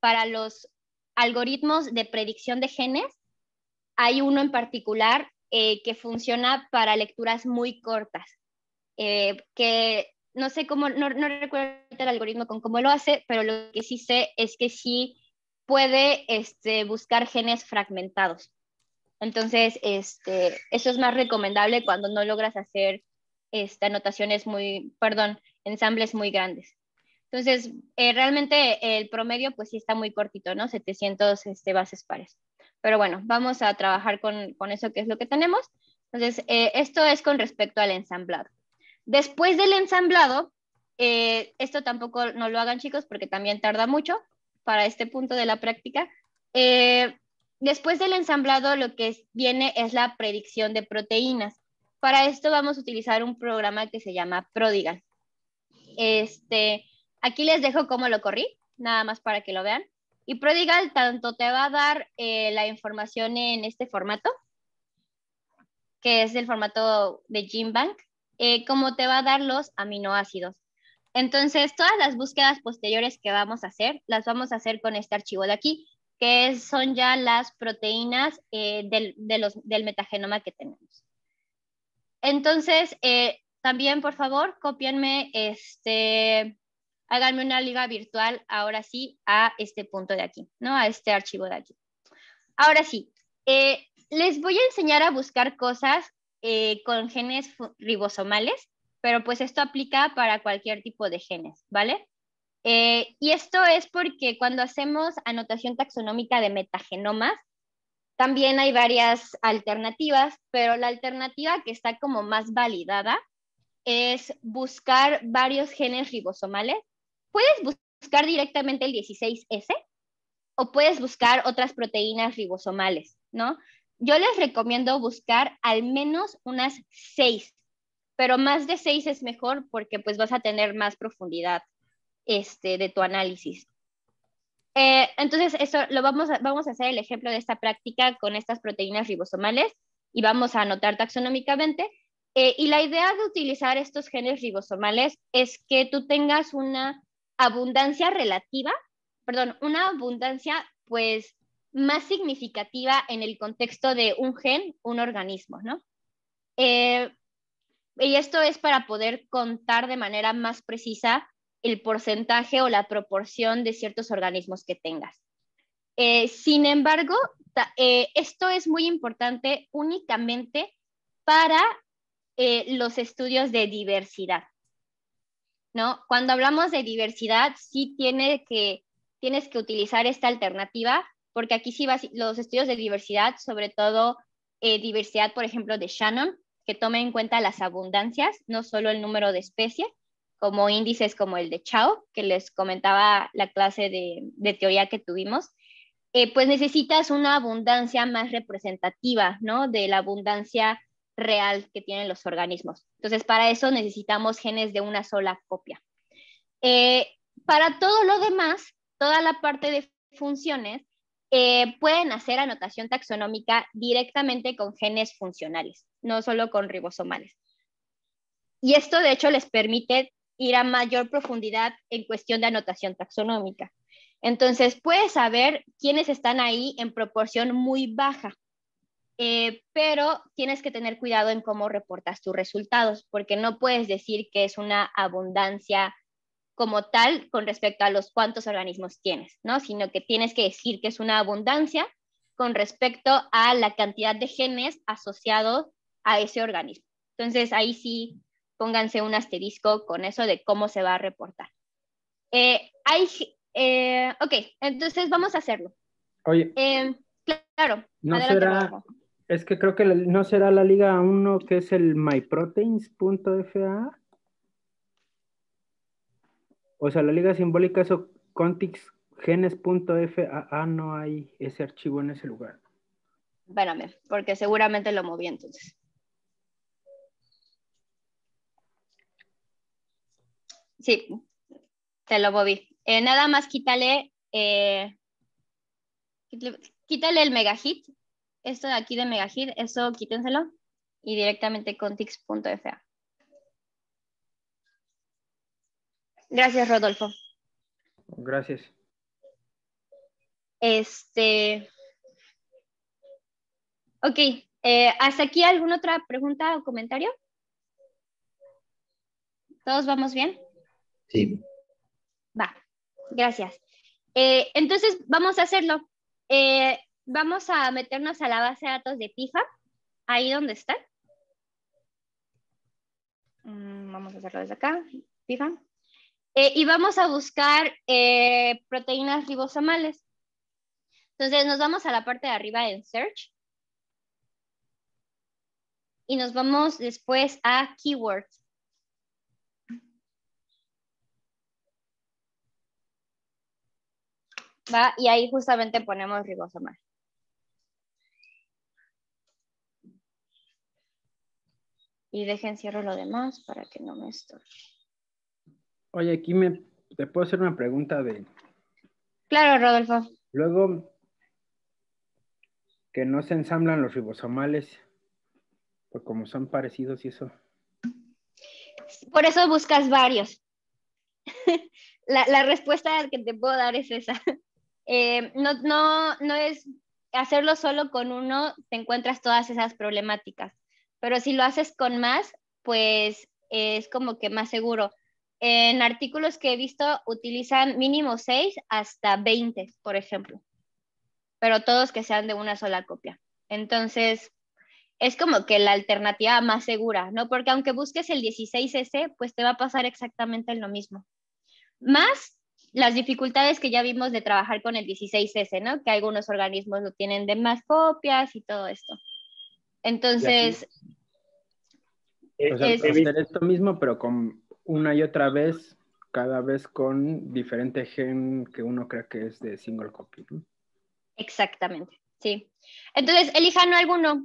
para los algoritmos de predicción de genes, hay uno en particular que funciona para lecturas muy cortas, que no sé cómo, no recuerdo el algoritmo con cómo lo hace, pero lo que sí sé es que sí puede buscar genes fragmentados. Entonces, eso es más recomendable cuando no logras hacer ensambles muy grandes. Entonces, realmente el promedio pues sí está muy cortito, ¿no? 700 bases pares. Pero bueno, vamos a trabajar con eso que es lo que tenemos. Entonces, esto es con respecto al ensamblado. Después del ensamblado, esto tampoco no lo hagan, chicos, porque también tarda mucho para este punto de la práctica. Después del ensamblado, lo que viene es la predicción de proteínas. Para esto vamos a utilizar un programa que se llama Prodigal. Aquí les dejo cómo lo corrí, nada más para que lo vean. Y Prodigal tanto te va a dar la información en este formato, que es el formato de GenBank, como te va a dar los aminoácidos. Entonces, todas las búsquedas posteriores que vamos a hacer, las vamos a hacer con este archivo de aquí, que son ya las proteínas del metagenoma que tenemos. Entonces, también, por favor, cópienme, háganme una liga virtual, ahora sí, a este punto de aquí, ¿no? A este archivo de aquí. Ahora sí, les voy a enseñar a buscar cosas con genes ribosomales, pero pues esto aplica para cualquier tipo de genes, ¿vale? Y esto es porque cuando hacemos anotación taxonómica de metagenomas, también hay varias alternativas, pero la alternativa que está como más validada es buscar varios genes ribosomales. Puedes buscar directamente el 16S o puedes buscar otras proteínas ribosomales, ¿no? yo les recomiendo buscar al menos unas 6, pero más de 6 es mejor porque pues vas a tener más profundidad de tu análisis. Entonces, eso vamos a hacer el ejemplo de esta práctica con estas proteínas ribosomales y vamos a anotar taxonómicamente. Y la idea de utilizar estos genes ribosomales es que tú tengas una abundancia relativa, una abundancia pues más significativa en el contexto de un gen, un organismo, ¿no? Y esto es para poder contar de manera más precisa el porcentaje o la proporción de ciertos organismos que tengas. Sin embargo, esto es muy importante únicamente para los estudios de diversidad, ¿no? Cuando hablamos de diversidad, sí tienes que utilizar esta alternativa, porque aquí sí los estudios de diversidad, sobre todo diversidad, por ejemplo, de Shannon, que tome en cuenta las abundancias, no solo el número de especies, como índices como el de Chow, que les comentaba la clase de teoría que tuvimos, pues necesitas una abundancia más representativa, ¿no? De la abundancia real que tienen los organismos. Entonces, para eso necesitamos genes de una sola copia. Para todo lo demás, toda la parte de funciones, pueden hacer anotación taxonómica directamente con genes funcionales, no solo con ribosomales. Y esto, de hecho, les permite ir a mayor profundidad en cuestión de anotación taxonómica. Entonces, puedes saber quiénes están ahí en proporción muy baja, pero tienes que tener cuidado en cómo reportas tus resultados, porque no puedes decir que es una abundancia como tal con respecto a los cuántos organismos tienes, ¿no? Sino que tienes que decir que es una abundancia con respecto a la cantidad de genes asociados a ese organismo. Entonces, ahí sí pónganse un asterisco con eso de cómo se va a reportar. Ok, entonces vamos a hacerlo. Oye, claro, no adelante, será, Rodolfo. es que creo que no será la liga 1 que es el myproteins.fa. O sea, la liga simbólica es contixgenes.fa, no hay ese archivo en ese lugar. Espérame, porque seguramente lo moví entonces. Sí, te lo moví. Nada más quítale el megahit. Esto de aquí de megahit, eso quítenselo. Y directamente contix.fa. Gracias, Rodolfo. Gracias. Ok, ¿hasta aquí alguna otra pregunta o comentario? ¿Todos vamos bien? Sí. Va, gracias. Entonces, vamos a hacerlo. Vamos a meternos a la base de datos de PIFA, ahí donde está. Vamos a hacerlo desde acá, PIFA. Y vamos a buscar proteínas ribosomales. Entonces, nos vamos a la parte de arriba en Search. Y nos vamos después a Keywords. ¿Va? Y ahí justamente ponemos ribosomal. Y dejen cierro lo demás para que no me estorbe. Oye, aquí te puedo hacer una pregunta de... Claro, Rodolfo. Luego, que no se ensamblan los ribosomales, pues como son parecidos y eso. Por eso buscas varios. La respuesta que te puedo dar es esa. No es hacerlo solo con uno, te encuentras todas esas problemáticas. Pero si lo haces con más, pues es como que más seguro. En artículos que he visto utilizan mínimo 6 hasta 20, por ejemplo. Pero todos que sean de una sola copia. Entonces, es como que la alternativa más segura, ¿no? Porque aunque busques el 16S, pues te va a pasar exactamente lo mismo. Más las dificultades que ya vimos de trabajar con el 16S, ¿no? Que algunos organismos lo tienen de más copias y todo esto. Entonces... O sea, hacer esto mismo, pero con una y otra vez, cada vez con diferente gen que uno cree que es de single copy, ¿no? Exactamente. Sí. Entonces, elijan alguno,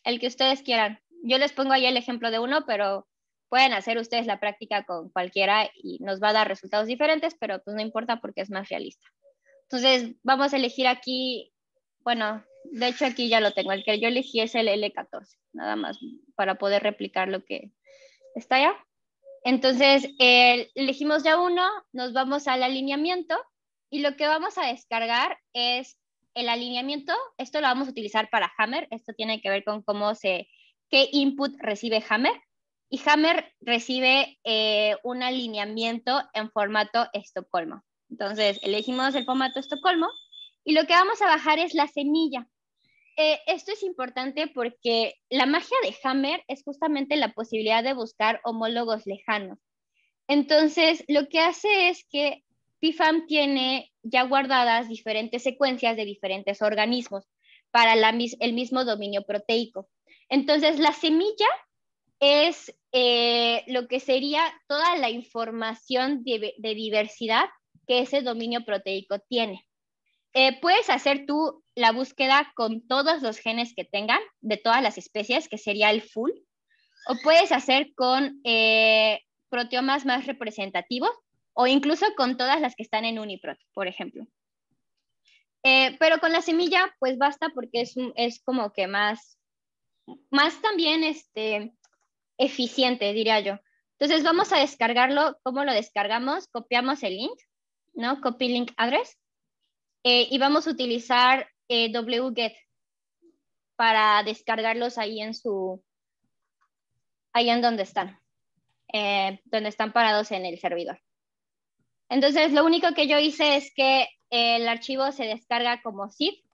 el que ustedes quieran. Yo les pongo ahí el ejemplo de uno, pero pueden hacer ustedes la práctica con cualquiera y nos va a dar resultados diferentes, pero pues no importa porque es más realista. Entonces, vamos a elegir aquí, bueno, de hecho aquí ya lo tengo, el que yo elegí es el L14, nada más para poder replicar lo que está allá. Entonces, elegimos ya uno, nos vamos al alineamiento y lo que vamos a descargar es el alineamiento. Esto lo vamos a utilizar para Hammer. Esto tiene que ver con qué input recibe Hammer. Y Hammer recibe un alineamiento en formato Estocolmo. Entonces, elegimos el formato Estocolmo y lo que vamos a bajar es la semilla. Esto es importante porque la magia de Hammer es justamente la posibilidad de buscar homólogos lejanos. Entonces, lo que hace es que PFAM tiene ya guardadas diferentes secuencias de diferentes organismos para el mismo dominio proteico. Entonces, la semilla es lo que sería toda la información de diversidad que ese dominio proteico tiene. Puedes hacer tú la búsqueda con todos los genes que tengan de todas las especies, que sería el full, o puedes hacer con proteomas más representativos o incluso con todas las que están en UniProt, por ejemplo. Pero con la semilla pues basta porque es como que más también eficiente, diría yo. Entonces vamos a descargarlo. ¿Cómo lo descargamos? Copiamos el link, ¿no? Copy link address. Y vamos a utilizar wget para descargarlos ahí en donde están parados en el servidor. Entonces, lo único que yo hice es que el archivo se descarga como zip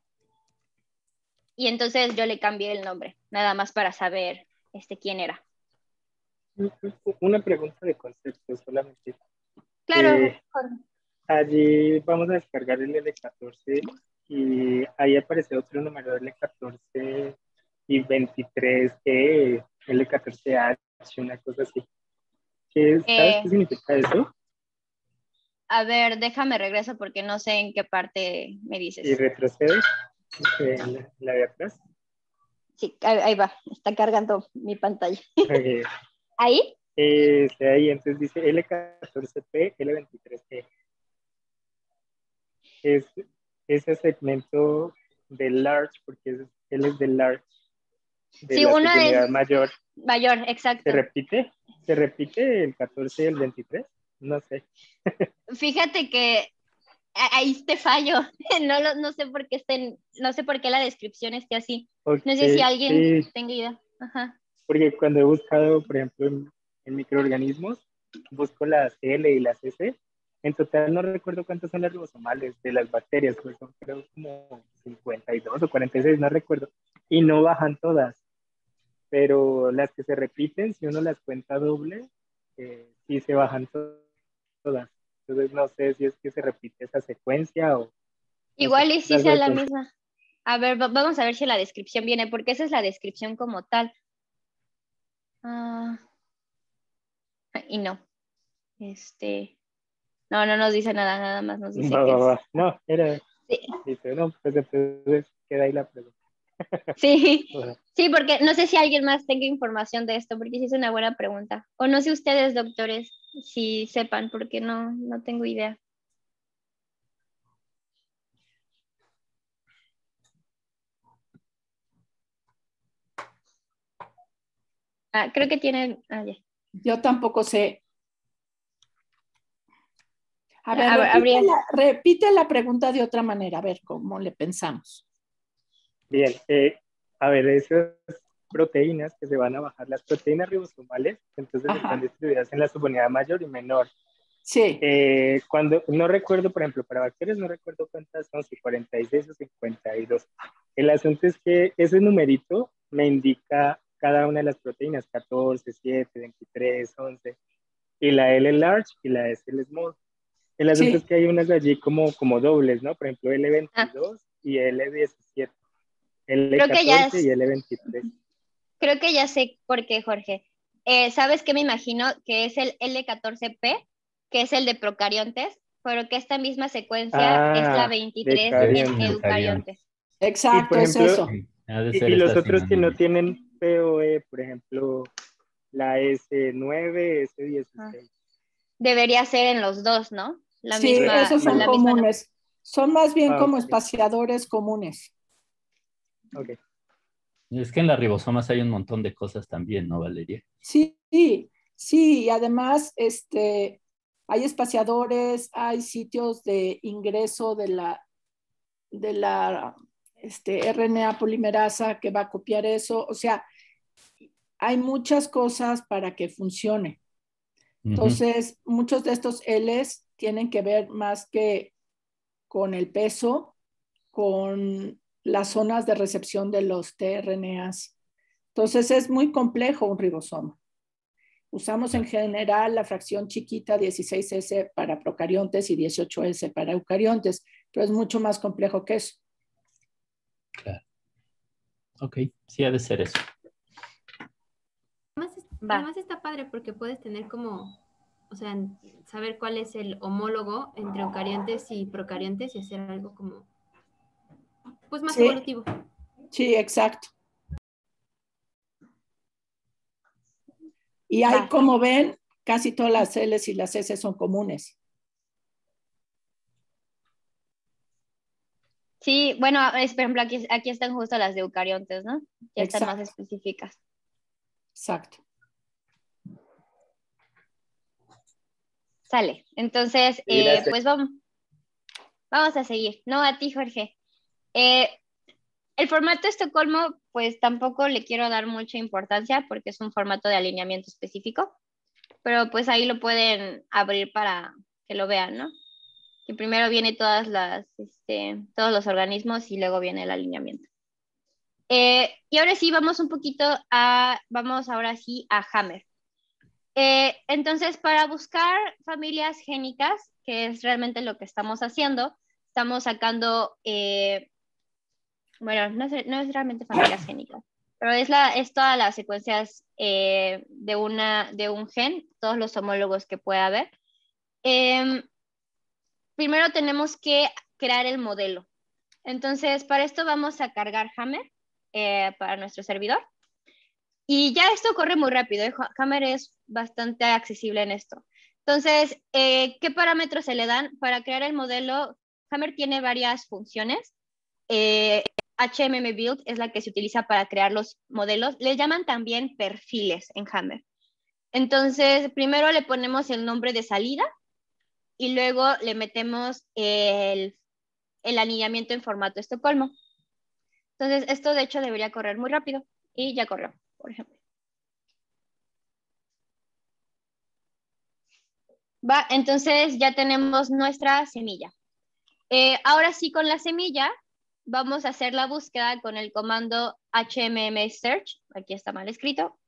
y entonces yo le cambié el nombre, nada más para saber quién era. Una pregunta de concepto solamente. Claro. Allí vamos a descargar el L14 y ahí aparece otro número, L14 y 23E, L14H, una cosa así. ¿Sabes qué significa eso? A ver, déjame regreso porque no sé en qué parte me dices. ¿Y retrocedes? La de atrás. Sí, ahí va, está cargando mi pantalla. Okay. ¿Ahí? Ahí, entonces dice L14P, L23E. Es ese segmento de large, porque él es de large, de sí, la uno subunidad es mayor. Mayor, exacto. ¿Se repite? ¿Se repite el 14 y el 23? No sé. Fíjate que ahí te fallo. No sé por qué no sé por qué la descripción esté así. Okay, no sé si alguien tenga idea. Ajá. Porque cuando he buscado, por ejemplo, en microorganismos, busco las L y las S. En total no recuerdo cuántos son las ribosomales de las bacterias, pues son creo como 52 o 46, no recuerdo. Y no bajan todas. Pero las que se repiten, si uno las cuenta doble, sí se bajan todas. Entonces no sé si es que se repite esa secuencia o... Igual y sí sea la misma. A ver, vamos a ver si la descripción viene, porque esa es la descripción como tal. Y no. No nos dice nada más nos dice que es. No, era... Sí. Dice, no, pues entonces queda ahí la pregunta. Sí, sí, porque no sé si alguien más tenga información de esto, porque sí es una buena pregunta. O no sé ustedes, doctores, si sepan, porque no tengo idea. Creo que tienen... ya. Yo tampoco sé. A ver, repite la pregunta de otra manera, a ver cómo le pensamos. Bien, a ver, esas proteínas que se van a bajar, las proteínas ribosomales, entonces están distribuidas en la subunidad mayor y menor. Sí. Cuando, no recuerdo, por ejemplo, para bacterias no recuerdo cuántas son, si 46 o 52. El asunto es que ese numerito me indica cada una de las proteínas, 14, 7, 23, 11, y la L large y la S small. El asunto es que hay unas allí como dobles, ¿no? Por ejemplo, L22 y L17. L14 y L23. Creo que ya sé por qué, Jorge. ¿Sabes qué me imagino? Que es el L14P, que es el de procariontes, pero que esta misma secuencia es la 23 en eucariontes. Exacto, por ejemplo, es eso. Y los otros que no tienen POE, por ejemplo, la S9, S16. Debería ser en los dos, ¿no? Sí, esos son comunes. Son más bien como okay. espaciadores comunes. Ok. Es que en las ribosomas hay un montón de cosas también, ¿no, Valeria? Sí, sí, y además hay espaciadores, hay sitios de ingreso de la RNA polimerasa que va a copiar eso. O sea, hay muchas cosas para que funcione. Entonces, muchos de estos Ls tienen que ver más que con el peso, con las zonas de recepción de los tRNAs. Entonces, es muy complejo un ribosoma. Usamos en general la fracción chiquita 16S para procariontes y 18S para eucariontes, pero es mucho más complejo que eso. Claro. Ok, sí ha de ser eso. Además está padre porque puedes tener como, o sea, saber cuál es el homólogo entre eucariontes y procariontes y hacer algo como, pues más evolutivo. Sí, exacto. Y hay, como ven, casi todas las Ls y las S son comunes. Sí, bueno, por ejemplo, aquí están justo las de eucariontes, ¿no? Ya están más específicas. Exacto. Sale. Entonces, pues vamos a seguir. No, a ti, Jorge. El formato Estocolmo, pues tampoco le quiero dar mucha importancia porque es un formato de alineamiento específico, pero pues ahí lo pueden abrir para que lo vean, ¿no? Que primero viene todos los organismos y luego viene el alineamiento. Y ahora sí, vamos ahora sí a Hammer. Entonces, para buscar familias génicas, que es realmente lo que estamos haciendo, estamos sacando, bueno, no es realmente familias génicas, pero es todas las secuencias de un gen, todos los homólogos que pueda haber. Primero tenemos que crear el modelo. Entonces, para esto vamos a cargar Hammer para nuestro servidor. Y ya esto corre muy rápido. Hammer es bastante accesible en esto. Entonces, ¿qué parámetros se le dan? Para crear el modelo, Hammer tiene varias funciones. HMM Build es la que se utiliza para crear los modelos. Les llaman también perfiles en Hammer. Entonces, primero le ponemos el nombre de salida y luego le metemos el alineamiento en formato Estocolmo. Entonces, esto de hecho debería correr muy rápido y ya corrió, por ejemplo. Va, entonces ya tenemos nuestra semilla. Ahora sí, con la semilla vamos a hacer la búsqueda con el comando HMM search, aquí está mal escrito,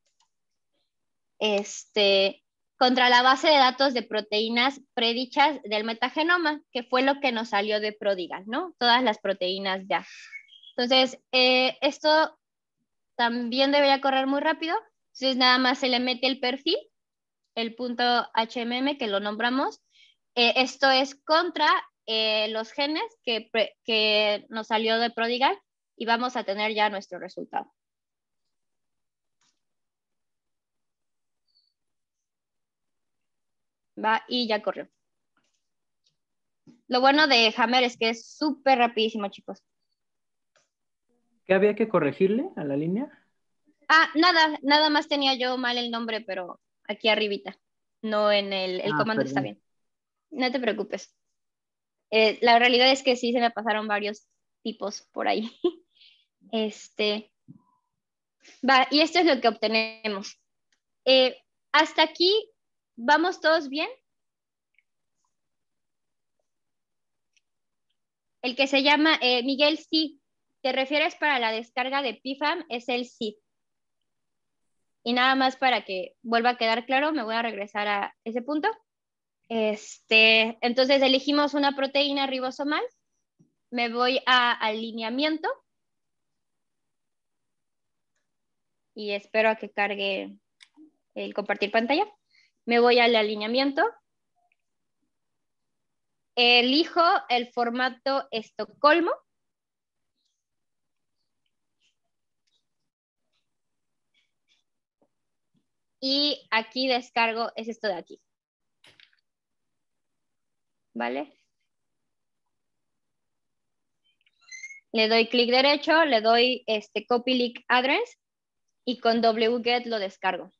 contra la base de datos de proteínas predichas del metagenoma, que fue lo que nos salió de Prodigal, ¿no? Todas las proteínas ya. Entonces, esto también debería correr muy rápido. Entonces, nada más se le mete el perfil, el punto HMM que lo nombramos. Esto es contra los genes que nos salió de Prodigal y vamos a tener ya nuestro resultado. Va, y ya corrió. Lo bueno de Hammer es que es súper rapidísimo, chicos. ¿Qué había que corregirle a la línea? Nada más tenía yo mal el nombre, pero aquí arribita, no en el comando está bien. No te preocupes. La realidad es que sí se me pasaron varios tipos por ahí. Va, y esto es lo que obtenemos. Hasta aquí, ¿vamos todos bien? El que se llama Miguel sí. ¿Te refieres para la descarga de PFAM? Es el sí. Y nada más para que vuelva a quedar claro, me voy a regresar a ese punto. Entonces elegimos una proteína ribosomal. Me voy a alineamiento. Y espero a que cargue el compartir pantalla. Me voy al alineamiento. Elijo el formato Estocolmo. y aquí descargo, es esto de aquí. ¿Vale? Le doy clic derecho, le doy copy link address y con wget lo descargo.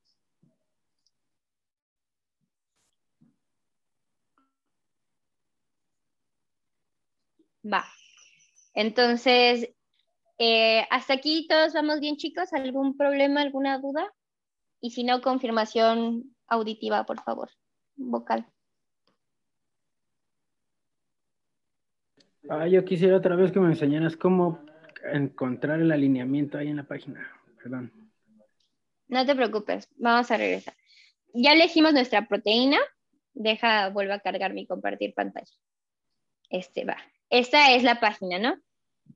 Va. Entonces, hasta aquí todos vamos bien, chicos. ¿Algún problema, alguna duda? Y si no, confirmación auditiva, por favor. Vocal. Yo quisiera otra vez que me enseñaras cómo encontrar el alineamiento ahí en la página. Perdón. No te preocupes, vamos a regresar. Ya elegimos nuestra proteína. Vuelvo a cargar mi compartir pantalla. Va. Esta es la página, ¿no?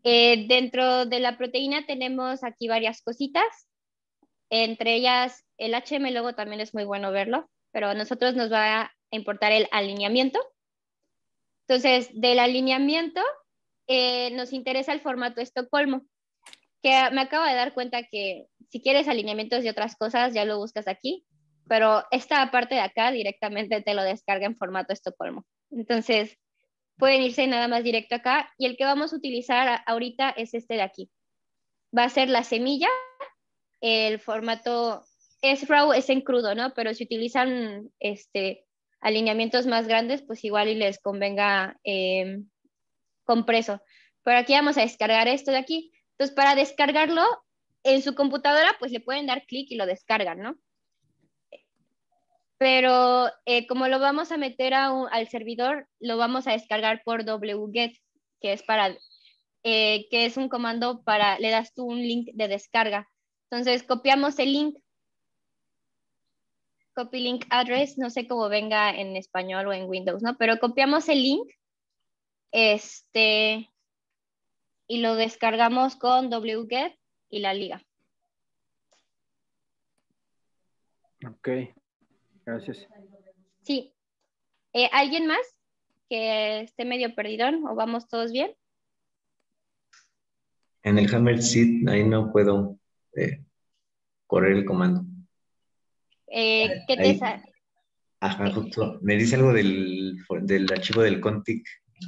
Dentro de la proteína tenemos aquí varias cositas. Entre ellas, el HM logo también es muy bueno verlo, pero a nosotros nos va a importar el alineamiento. Entonces, del alineamiento nos interesa el formato Estocolmo, que me acabo de dar cuenta que si quieres alineamientos de otras cosas, ya lo buscas aquí, pero esta parte de acá directamente te lo descarga en formato Estocolmo. Entonces, pueden irse nada más directo acá, y el que vamos a utilizar ahorita es este de aquí. Va a ser la semilla, el formato es raw, es en crudo, ¿no? Pero si utilizan alineamientos más grandes, pues igual y les convenga compreso. Pero aquí vamos a descargar esto de aquí. Entonces, para descargarlo en su computadora, pues le pueden dar clic y lo descargan, ¿no? Pero como lo vamos a meter al servidor, lo vamos a descargar por wget, que es que es un comando le das tú un link de descarga. Entonces, copiamos el link. Copy link address, no sé cómo venga en español o en Windows, ¿no? Pero copiamos el link, y lo descargamos con wget y la liga. Ok, gracias. Sí. ¿Alguien más que esté medio perdidón o vamos todos bien? En el Hammer Seed, ahí no puedo correr el comando. ¿Qué te sale? Ajá, justo. Me dice algo del archivo del config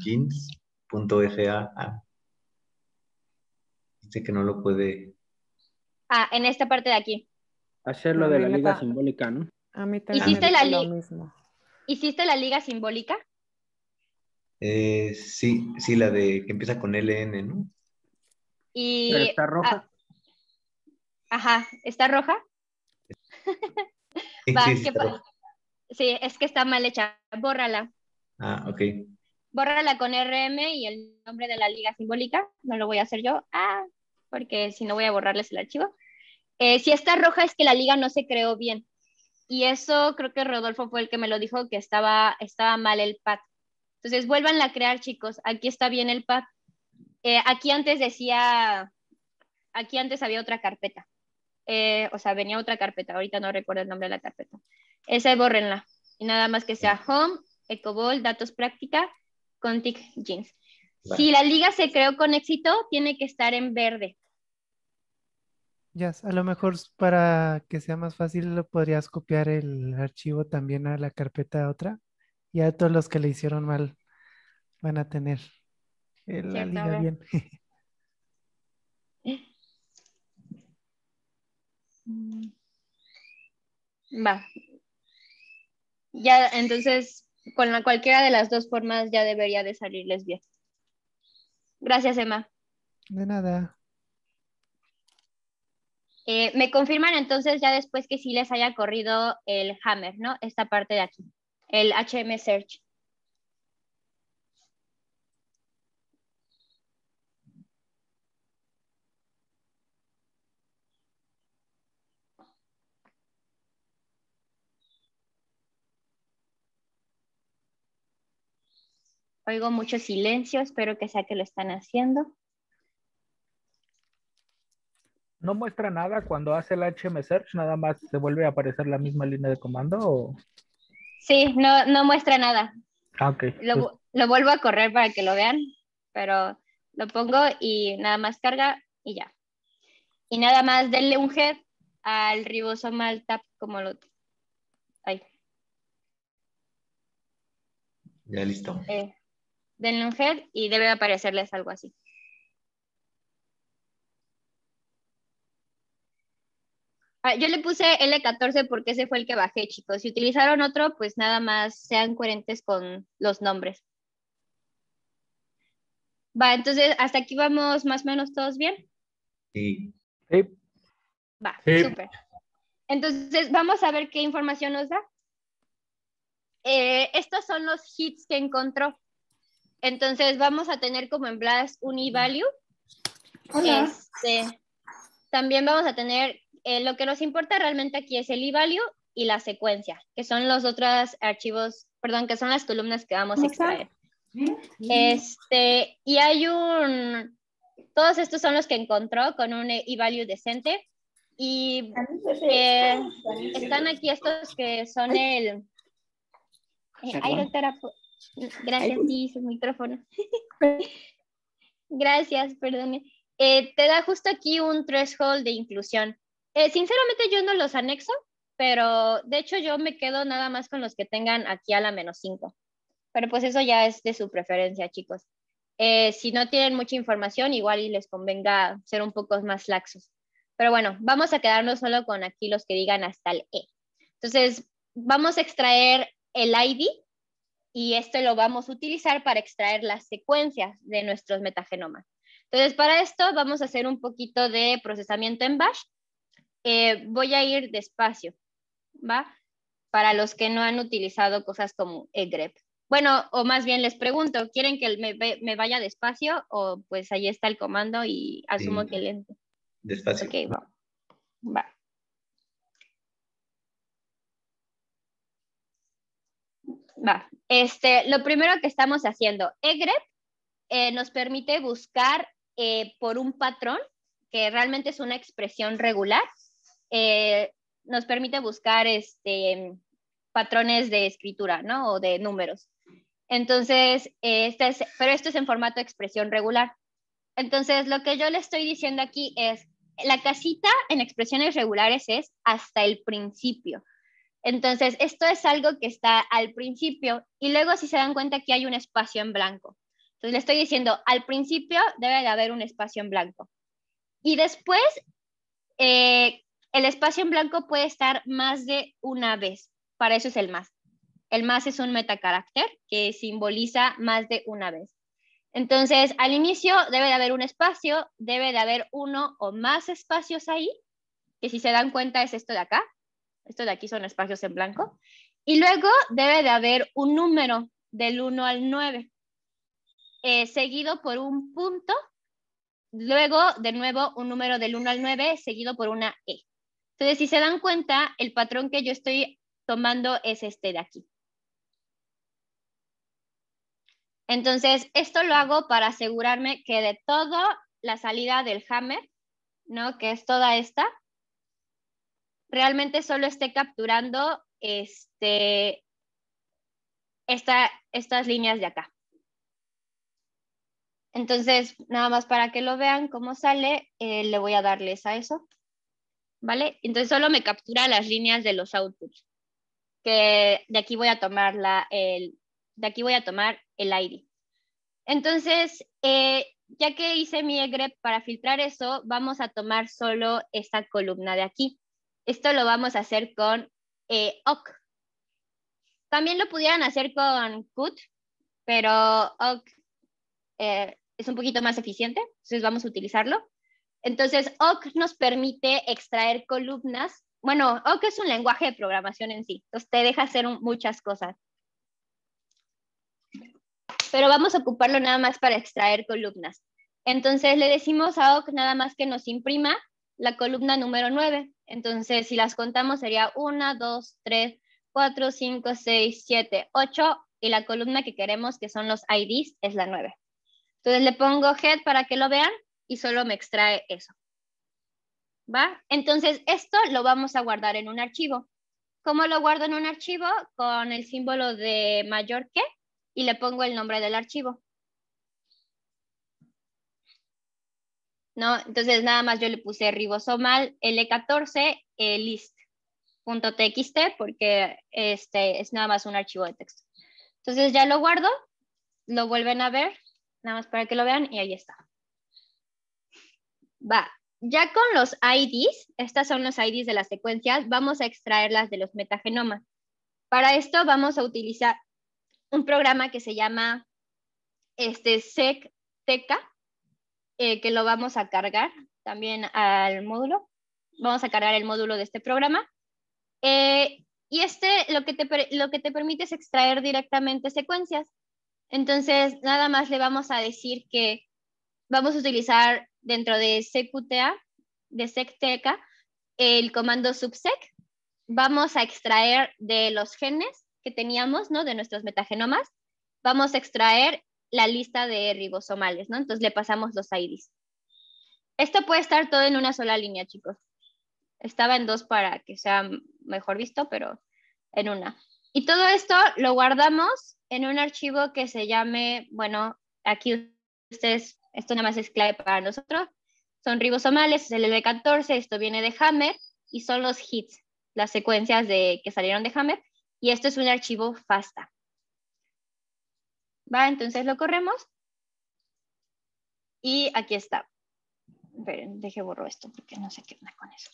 jeans.fa. Dice que no lo puede. En esta parte de aquí. Hacerlo de la liga simbólica, ¿no? A mí también ¿Hiciste me dice lo mismo. ¿Hiciste la liga simbólica? Sí, la de que empieza con LN, ¿no? ¿Pero está roja? Ajá, ¿está roja? Sí, Va, sí, está roja. Sí, es que está mal hecha. Bórrala. Ok. Bórrala con RM y el nombre de la liga simbólica. No lo voy a hacer yo. Porque si no voy a borrarles el archivo. Si está roja es que la liga no se creó bien. Y eso creo que Rodolfo fue el que me lo dijo, que estaba mal el pad. Entonces vuélvanla a crear, chicos. Aquí está bien el pad. Aquí antes había otra carpeta. O sea, venía otra carpeta. Ahorita no recuerdo el nombre de la carpeta. Esa bórrenla. Y nada más que sea home, ecobol, datos práctica, config jeans. Si la liga se creó con éxito, tiene que estar en verde. Ya, a lo mejor para que sea más fácil lo podrías copiar el archivo también a la carpeta otra. Ya todos los que le hicieron mal van a tener la liga bien. Va. Ya, entonces, con cualquiera de las dos formas ya debería de salirles bien. Gracias, Emma. De nada. Me confirman entonces ya después que sí les haya corrido el Hammer, ¿no? Esta parte de aquí, el HM Search. Oigo mucho silencio, espero que sea que lo están haciendo. ¿No muestra nada cuando hace el HM Search? ¿Nada más se vuelve a aparecer la misma línea de comando? ¿O? Sí, no muestra nada. Ok. Lo vuelvo a correr para que lo vean, pero lo pongo y nada más carga y ya. Y nada más denle un head al ribosomal tab, como lo... Ahí. Ya listo. Denle un head y debe aparecerles algo así. Yo le puse L14 porque ese fue el que bajé, chicos. Si utilizaron otro, pues nada más sean coherentes con los nombres. Va, entonces, ¿hasta aquí vamos más o menos todos bien? Sí. Sí. Va, Sí. súper. Entonces, vamos a ver qué información nos da. Estos son los hits que encontró. Entonces, vamos a tener como en BLAST un eValue. Hola. También vamos a tener, lo que nos importa realmente aquí es el eValue y la secuencia, que son los otros archivos, perdón, que son las columnas que vamos a extraer. Y hay todos estos son los que encontró con un eValue decente. Y están aquí estos que son el... ay, doctora, gracias, sí, su micrófono. Gracias, perdón. Te da justo aquí un threshold de inclusión. Sinceramente yo no los anexo, pero de hecho yo me quedo nada más con los que tengan aquí a la -5. Pero pues eso ya es de su preferencia, chicos. Si no tienen mucha información, igual y les convenga ser un poco más laxos. Pero bueno, vamos a quedarnos solo con aquí los que digan hasta el E. Entonces, vamos a extraer el ID y esto lo vamos a utilizar para extraer las secuencias de nuestros metagenomas. Entonces, para esto vamos a hacer un poquito de procesamiento en bash. Voy a ir despacio, ¿va? Para los que no han utilizado cosas como egrep. Bueno, o más bien les pregunto, ¿quieren que me vaya despacio o pues ahí está el comando y asumo Sí. que lento? Despacio. Ok, va. Va. Lo primero que estamos haciendo, egrep nos permite buscar por un patrón, que realmente es una expresión regular. Nos permite buscar patrones de escritura, ¿no? O de números. Entonces, pero esto es en formato de expresión regular. Entonces, lo que yo le estoy diciendo aquí es, la casita en expresiones regulares es hasta el principio. Entonces, esto es algo que está al principio y luego si se dan cuenta que hay un espacio en blanco. Entonces, le estoy diciendo, al principio debe de haber un espacio en blanco. Y después, el espacio en blanco puede estar más de una vez. Para eso es el más. El más es un metacarácter que simboliza más de una vez. Entonces, al inicio debe de haber un espacio, debe de haber uno o más espacios ahí, que si se dan cuenta es esto de acá. Esto de aquí son espacios en blanco. Y luego debe de haber un número del 1 al 9, seguido por un punto. Luego, de nuevo, un número del 1 al 9, seguido por una E. Entonces, si se dan cuenta, el patrón que yo estoy tomando es este de aquí. Entonces, esto lo hago para asegurarme que de toda la salida del hammer, ¿no? Que es toda esta, realmente solo esté capturando estas líneas de acá. Entonces, nada más para que lo vean cómo sale, le voy a darles a eso, ¿vale? Entonces, solo me captura las líneas de los outputs, que de aquí voy a tomar el ID. Entonces, ya que hice mi egrep para filtrar eso, vamos a tomar solo esta columna de aquí. Esto lo vamos a hacer con awk. También lo pudieran hacer con cut, pero awk es un poquito más eficiente, entonces vamos a utilizarlo. Entonces, awk nos permite extraer columnas. Bueno, awk es un lenguaje de programación en sí, entonces te deja hacer muchas cosas. Pero vamos a ocuparlo nada más para extraer columnas. Entonces le decimos a awk nada más que nos imprima la columna número 9. Entonces si las contamos sería 1, 2, 3, 4, 5, 6, 7, 8 y la columna que queremos que son los IDs es la 9. Entonces le pongo head para que lo vean y solo me extrae eso. ¿Va? Entonces esto lo vamos a guardar en un archivo. ¿Cómo lo guardo en un archivo? Con el símbolo de mayor que y le pongo el nombre del archivo. ¿No? Entonces nada más yo le puse ribosomal L14 list.txt porque es nada más un archivo de texto. Entonces ya lo guardo, lo vuelven a ver, nada más para que lo vean y ahí está. Va, ya con los IDs, estas son los IDs de las secuencias, vamos a extraerlas de los metagenomas. Para esto vamos a utilizar un programa que se llama SecTK, que lo vamos a cargar también al módulo. Vamos a cargar el módulo de este programa. Y lo que te permite es extraer directamente secuencias. Entonces, nada más le vamos a decir que vamos a utilizar dentro de SecTK, el comando subsec. Vamos a extraer de los genes que teníamos, ¿no? De nuestros metagenomas. Vamos a extraer la lista de ribosomales, ¿no? Entonces le pasamos los IDs. Esto puede estar todo en una sola línea, chicos. Estaba en dos para que sea mejor visto, pero en una. Y todo esto lo guardamos en un archivo que se llame, bueno, aquí ustedes, esto nada más es clave para nosotros, son ribosomales, es el LB14, esto viene de Hammer y son los hits, las secuencias que salieron de Hammer, y esto es un archivo FASTA. Va, entonces lo corremos. Y aquí está. Esperen, deje borro esto porque no sé qué onda con eso.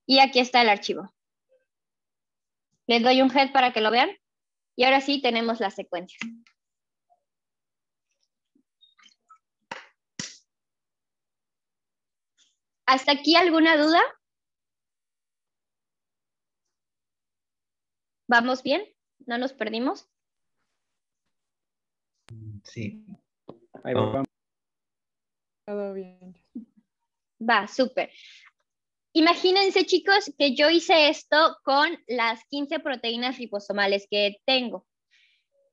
Y aquí está el archivo. Les doy un head para que lo vean. Y ahora sí tenemos las secuencias. ¿Hasta aquí alguna duda? ¿Vamos bien? ¿No nos perdimos? Sí. Ahí vamos. Todo bien. Va, súper. Imagínense, chicos, que yo hice esto con las 15 proteínas riposomales que tengo.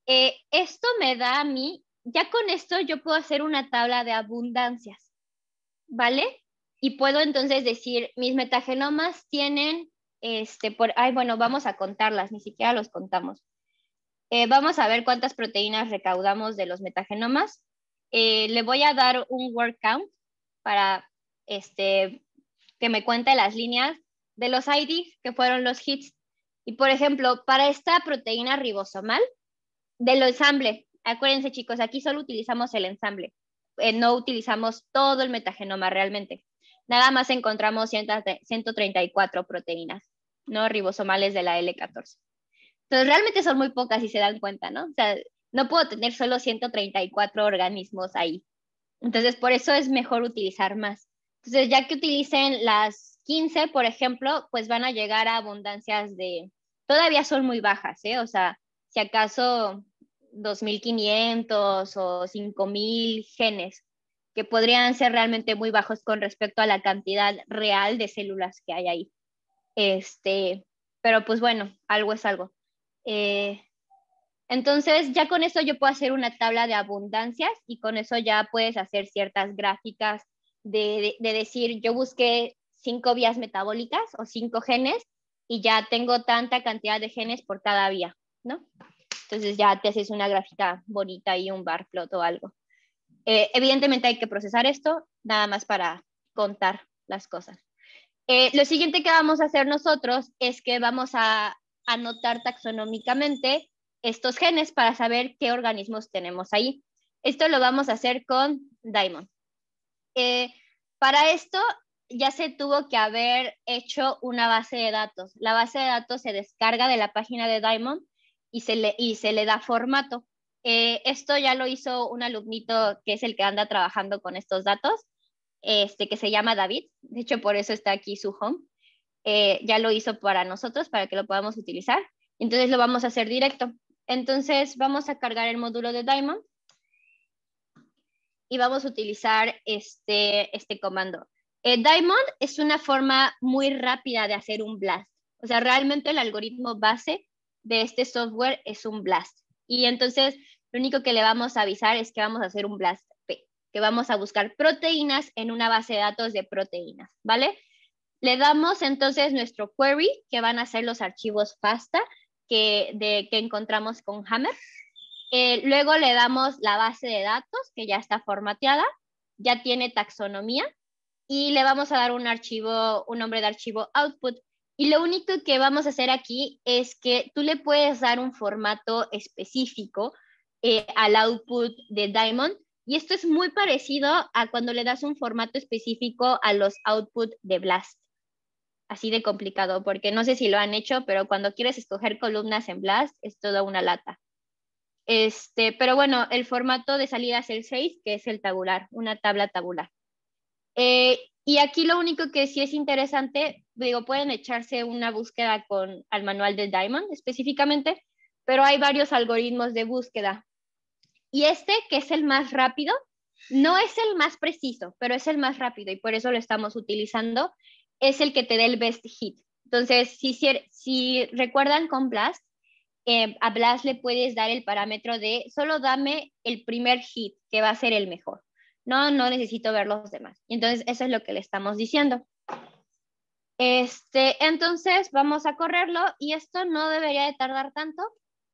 Esto me da a mí, ya con esto yo puedo hacer una tabla de abundancias, ¿vale? Y puedo entonces decir, mis metagenomas tienen, bueno, vamos a contarlas, ni siquiera los contamos. Vamos a ver cuántas proteínas recaudamos de los metagenomas. Le voy a dar un word count para que me cuente las líneas de los IDs, que fueron los hits. Y por ejemplo, para esta proteína ribosomal, del ensamble, acuérdense chicos, aquí solo utilizamos el ensamble, no utilizamos todo el metagenoma realmente. Nada más encontramos 134 proteínas, ¿no? Ribosomales de la L14. Entonces realmente son muy pocas si se dan cuenta, ¿no? O sea, no puedo tener solo 134 organismos ahí. Entonces por eso es mejor utilizar más. Entonces ya que utilicen las 15, por ejemplo, pues van a llegar a abundancias todavía son muy bajas, ¿eh? O sea, si acaso 2.500 o 5.000 genes, que podrían ser realmente muy bajos con respecto a la cantidad real de células que hay ahí. Pero pues bueno, algo es algo. Entonces ya con esto yo puedo hacer una tabla de abundancias y con eso ya puedes hacer ciertas gráficas de decir, yo busqué 5 vías metabólicas o 5 genes y ya tengo tanta cantidad de genes por cada vía, ¿no? Entonces ya te haces una gráfica bonita y un bar plot o algo. Evidentemente hay que procesar esto, nada más para contar las cosas. Lo siguiente que vamos a hacer nosotros es que vamos a anotar taxonómicamente estos genes para saber qué organismos tenemos ahí. Esto lo vamos a hacer con Diamond. Para esto ya se tuvo que haber hecho una base de datos. La base de datos se descarga de la página de Diamond y se le da formato. Esto ya lo hizo un alumnito que es el que anda trabajando con estos datos, que se llama David. De hecho, por eso está aquí su home. Ya lo hizo para nosotros, para que lo podamos utilizar. Entonces lo vamos a hacer directo. Entonces vamos a cargar el módulo de Diamond y vamos a utilizar este comando. Diamond es una forma muy rápida de hacer un blast. O sea, realmente el algoritmo base de este software es un blast. Y entonces lo único que le vamos a avisar es que vamos a hacer un blast P, que vamos a buscar proteínas en una base de datos de proteínas, ¿vale? Le damos entonces nuestro query, que van a ser los archivos FASTA que encontramos con Hammer. Luego le damos la base de datos, que ya está formateada, ya tiene taxonomía. y le vamos a dar un archivo, un nombre de archivo output. Y lo único que vamos a hacer aquí es que tú le puedes dar un formato específico al output de Diamond. Y esto es muy parecido a cuando le das un formato específico a los output de Blast. Así de complicado, porque no sé si lo han hecho, pero cuando quieres escoger columnas en Blast es toda una lata. Pero bueno, el formato de salida es el 6, que es el tabular, una tabla tabular. Y aquí lo único que sí es interesante, digo, pueden echarse una búsqueda al manual de Diamond específicamente, pero hay varios algoritmos de búsqueda. Y que es el más rápido, no es el más preciso, pero es el más rápido y por eso lo estamos utilizando, es el que te da el best hit. Entonces, si recuerdan con Blast, a Blast le puedes dar el parámetro de solo dame el primer hit, que va a ser el mejor. No necesito ver los demás. Y entonces, eso es lo que le estamos diciendo. Entonces, vamos a correrlo y esto no debería de tardar tanto.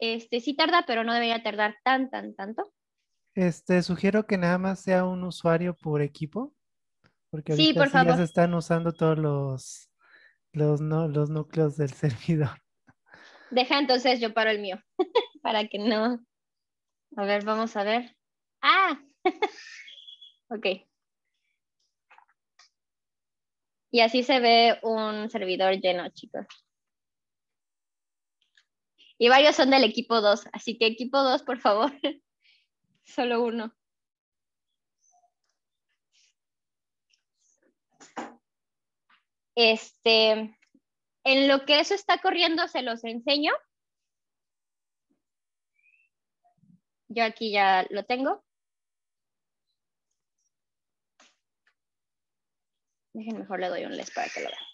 Sí tarda, pero no debería tardar tanto. Sugiero que nada más sea un usuario por equipo, porque Sí, ahorita por sí ya favor. se están usando todos los núcleos del servidor. Deja entonces yo paro el mío, para que no... A ver, vamos a ver. ¡Ah! Ok. Y así se ve un servidor lleno, chicos. Y varios son del equipo 2, así que equipo 2, por favor. Solo uno. En lo que eso está corriendo, se los enseño. Yo aquí ya lo tengo. Dejen, mejor le doy un les para que lo vean.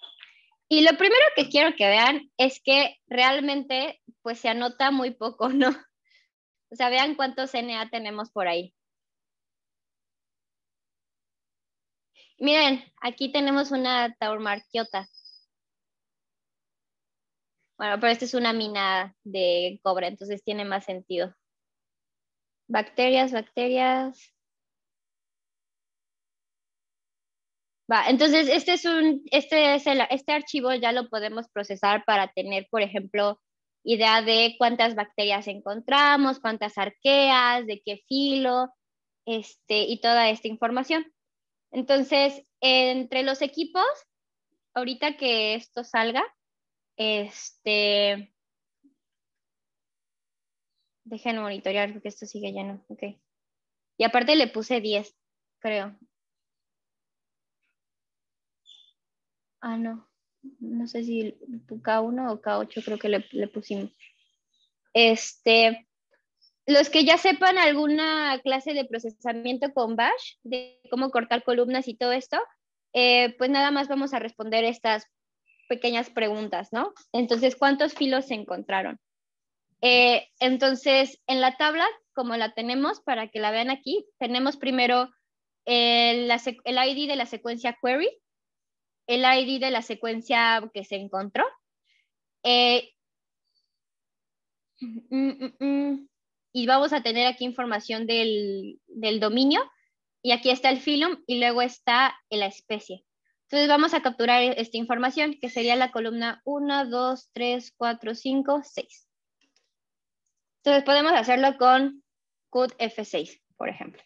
Y lo primero que quiero que vean es que realmente pues se anota muy poco, ¿no? O sea, vean cuántos NA tenemos por ahí. Miren, aquí tenemos una tauromarquiota. Bueno, pero esta es una mina de cobre, entonces tiene más sentido. Bacterias. Va, entonces este archivo ya lo podemos procesar para tener, por ejemplo, idea de cuántas bacterias encontramos, cuántas arqueas, de qué filo, y toda esta información. Entonces, entre los equipos, ahorita que esto salga, dejen monitorear porque esto sigue lleno, ok. Y aparte le puse 10, creo. Ah, no sé si K1 o K8 creo que le pusimos. Los que ya sepan alguna clase de procesamiento con Bash, de cómo cortar columnas y todo esto, pues nada más vamos a responder estas pequeñas preguntas, ¿no? Entonces, ¿cuántos filos se encontraron? Entonces, en la tabla, como la tenemos, para que la vean aquí, tenemos primero el ID de la secuencia query, el ID de la secuencia que se encontró. Y vamos a tener aquí información del dominio. Y aquí está el filum y luego está la especie. Entonces vamos a capturar esta información, que sería la columna 1, 2, 3, 4, 5, 6. Entonces podemos hacerlo con CUT F6, por ejemplo.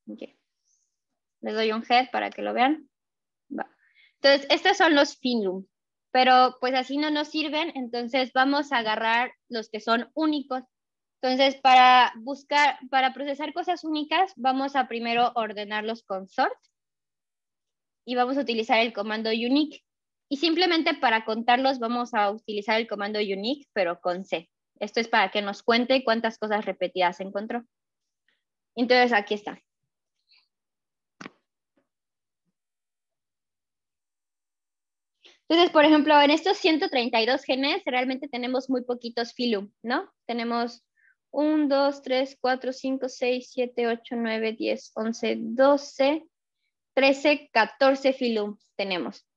Okay. Les doy un head para que lo vean. Va. Entonces, estos son los filum, pero pues así no nos sirven, entonces vamos a agarrar los que son únicos. Entonces, para procesar cosas únicas, vamos a primero ordenarlos con sort y vamos a utilizar el comando unique. Y simplemente para contarlos vamos a utilizar el comando unique, pero con C. Esto es para que nos cuente cuántas cosas repetidas encontró. Entonces, aquí está. Entonces, por ejemplo, en estos 132 genes realmente tenemos muy poquitos filum, ¿no? Tenemos 1, 2, 3, 4, 5, 6, 7, 8, 9, 10, 11, 12, 13, 14 filum tenemos.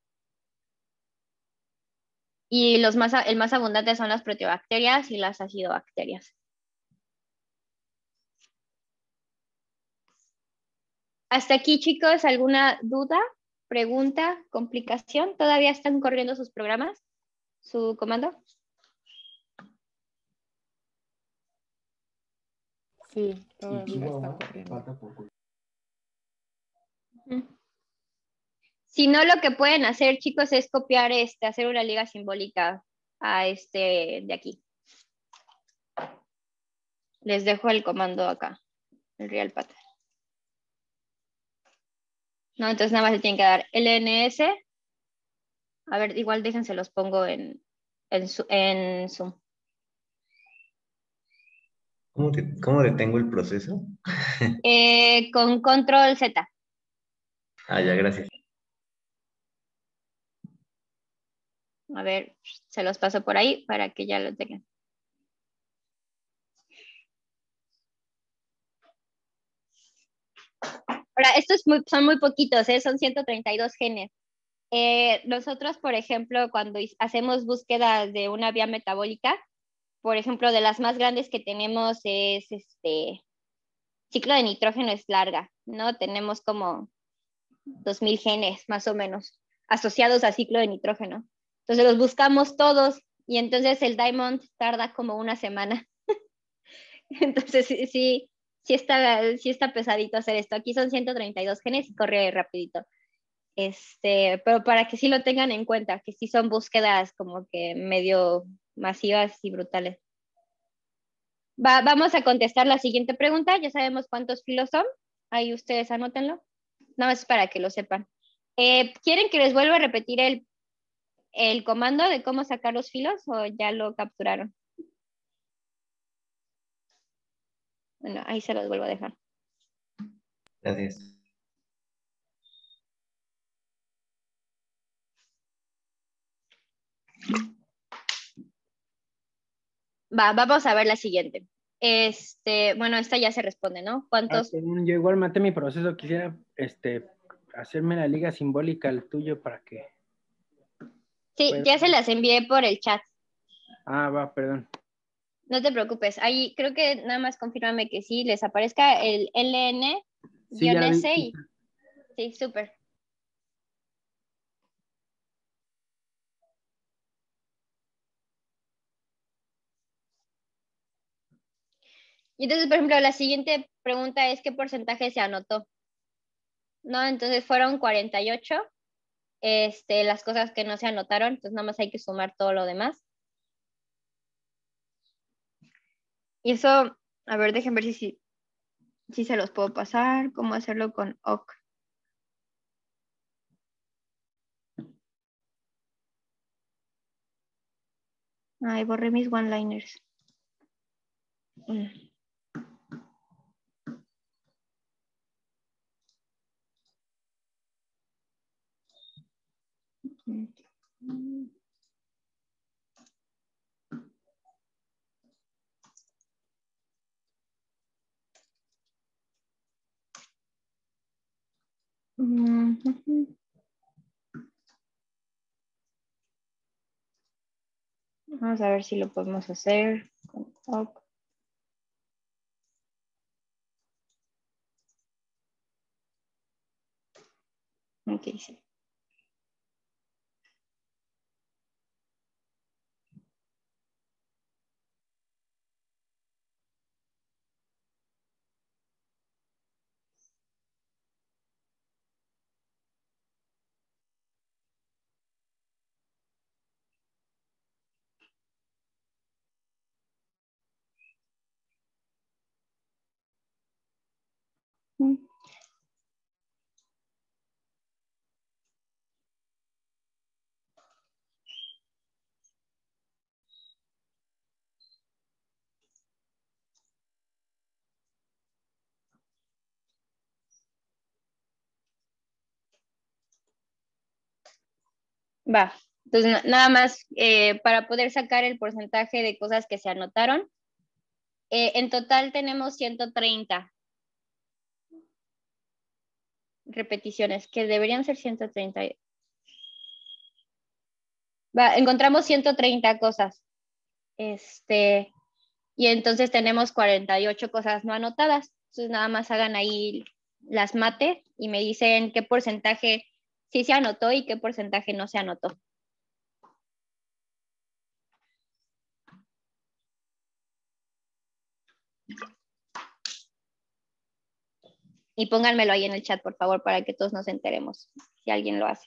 Y el más abundante son las proteobacterias y las acidobacterias. Hasta aquí, chicos, ¿alguna duda, pregunta, complicación? ¿Todavía están corriendo sus programas, su comando? Sí, todavía está corriendo. Si no, lo que pueden hacer, chicos, es copiar, hacer una liga simbólica a este de aquí. Les dejo el comando acá, el real pattern. No, entonces nada más le tienen que dar LNS. A ver, igual déjense los pongo en Zoom. ¿Cómo detengo el proceso? Con control Z. Ah, ya, gracias. A ver, se los paso por ahí para que ya lo tengan. Ahora, estos son muy poquitos, son 132 genes. Nosotros, por ejemplo, cuando hacemos búsquedas de una vía metabólica, por ejemplo, de las más grandes que tenemos es ciclo de nitrógeno es larga, ¿no? Tenemos como 2000 genes más o menos asociados a ciclo de nitrógeno. Entonces los buscamos todos y entonces el Diamond tarda como una semana. Entonces sí está pesadito hacer esto. Aquí son 132 genes y corre rapidito. Pero para que sí lo tengan en cuenta, que sí son búsquedas como que medio masivas y brutales. Vamos a contestar la siguiente pregunta. Ya sabemos cuántos filos son. Ahí ustedes anótenlo. Nada más para que lo sepan. ¿Quieren que les vuelva a repetir el comando de cómo sacar los filos o ya lo capturaron? Bueno, ahí se los vuelvo a dejar. Gracias. Vamos a ver la siguiente. Bueno, esta ya se responde, ¿no? ¿Cuántos? Yo igual maté mi proceso, quisiera hacerme la liga simbólica al tuyo para que... Sí, ya se las envié por el chat. Ah, va, perdón. No te preocupes, ahí creo que nada más confírmame que sí les aparezca el LN-S y... Sí, súper. Y entonces, por ejemplo, la siguiente pregunta es ¿qué porcentaje se anotó? ¿No? Entonces fueron 48 las cosas que no se anotaron, entonces nada más hay que sumar todo lo demás. Y eso, a ver, déjenme ver si se los puedo pasar, cómo hacerlo con OK. Ay, borré mis one-liners. Vamos a ver si lo podemos hacer con OK. Ok, sí. Va, entonces nada más para poder sacar el porcentaje de cosas que se anotaron. En total tenemos 130 repeticiones, que deberían ser 130. Encontramos 130 cosas. Y entonces tenemos 48 cosas no anotadas. Entonces nada más hagan ahí las mate y me dicen qué porcentaje sí se anotó y qué porcentaje no se anotó. Y pónganmelo ahí en el chat, por favor, para que todos nos enteremos si alguien lo hace.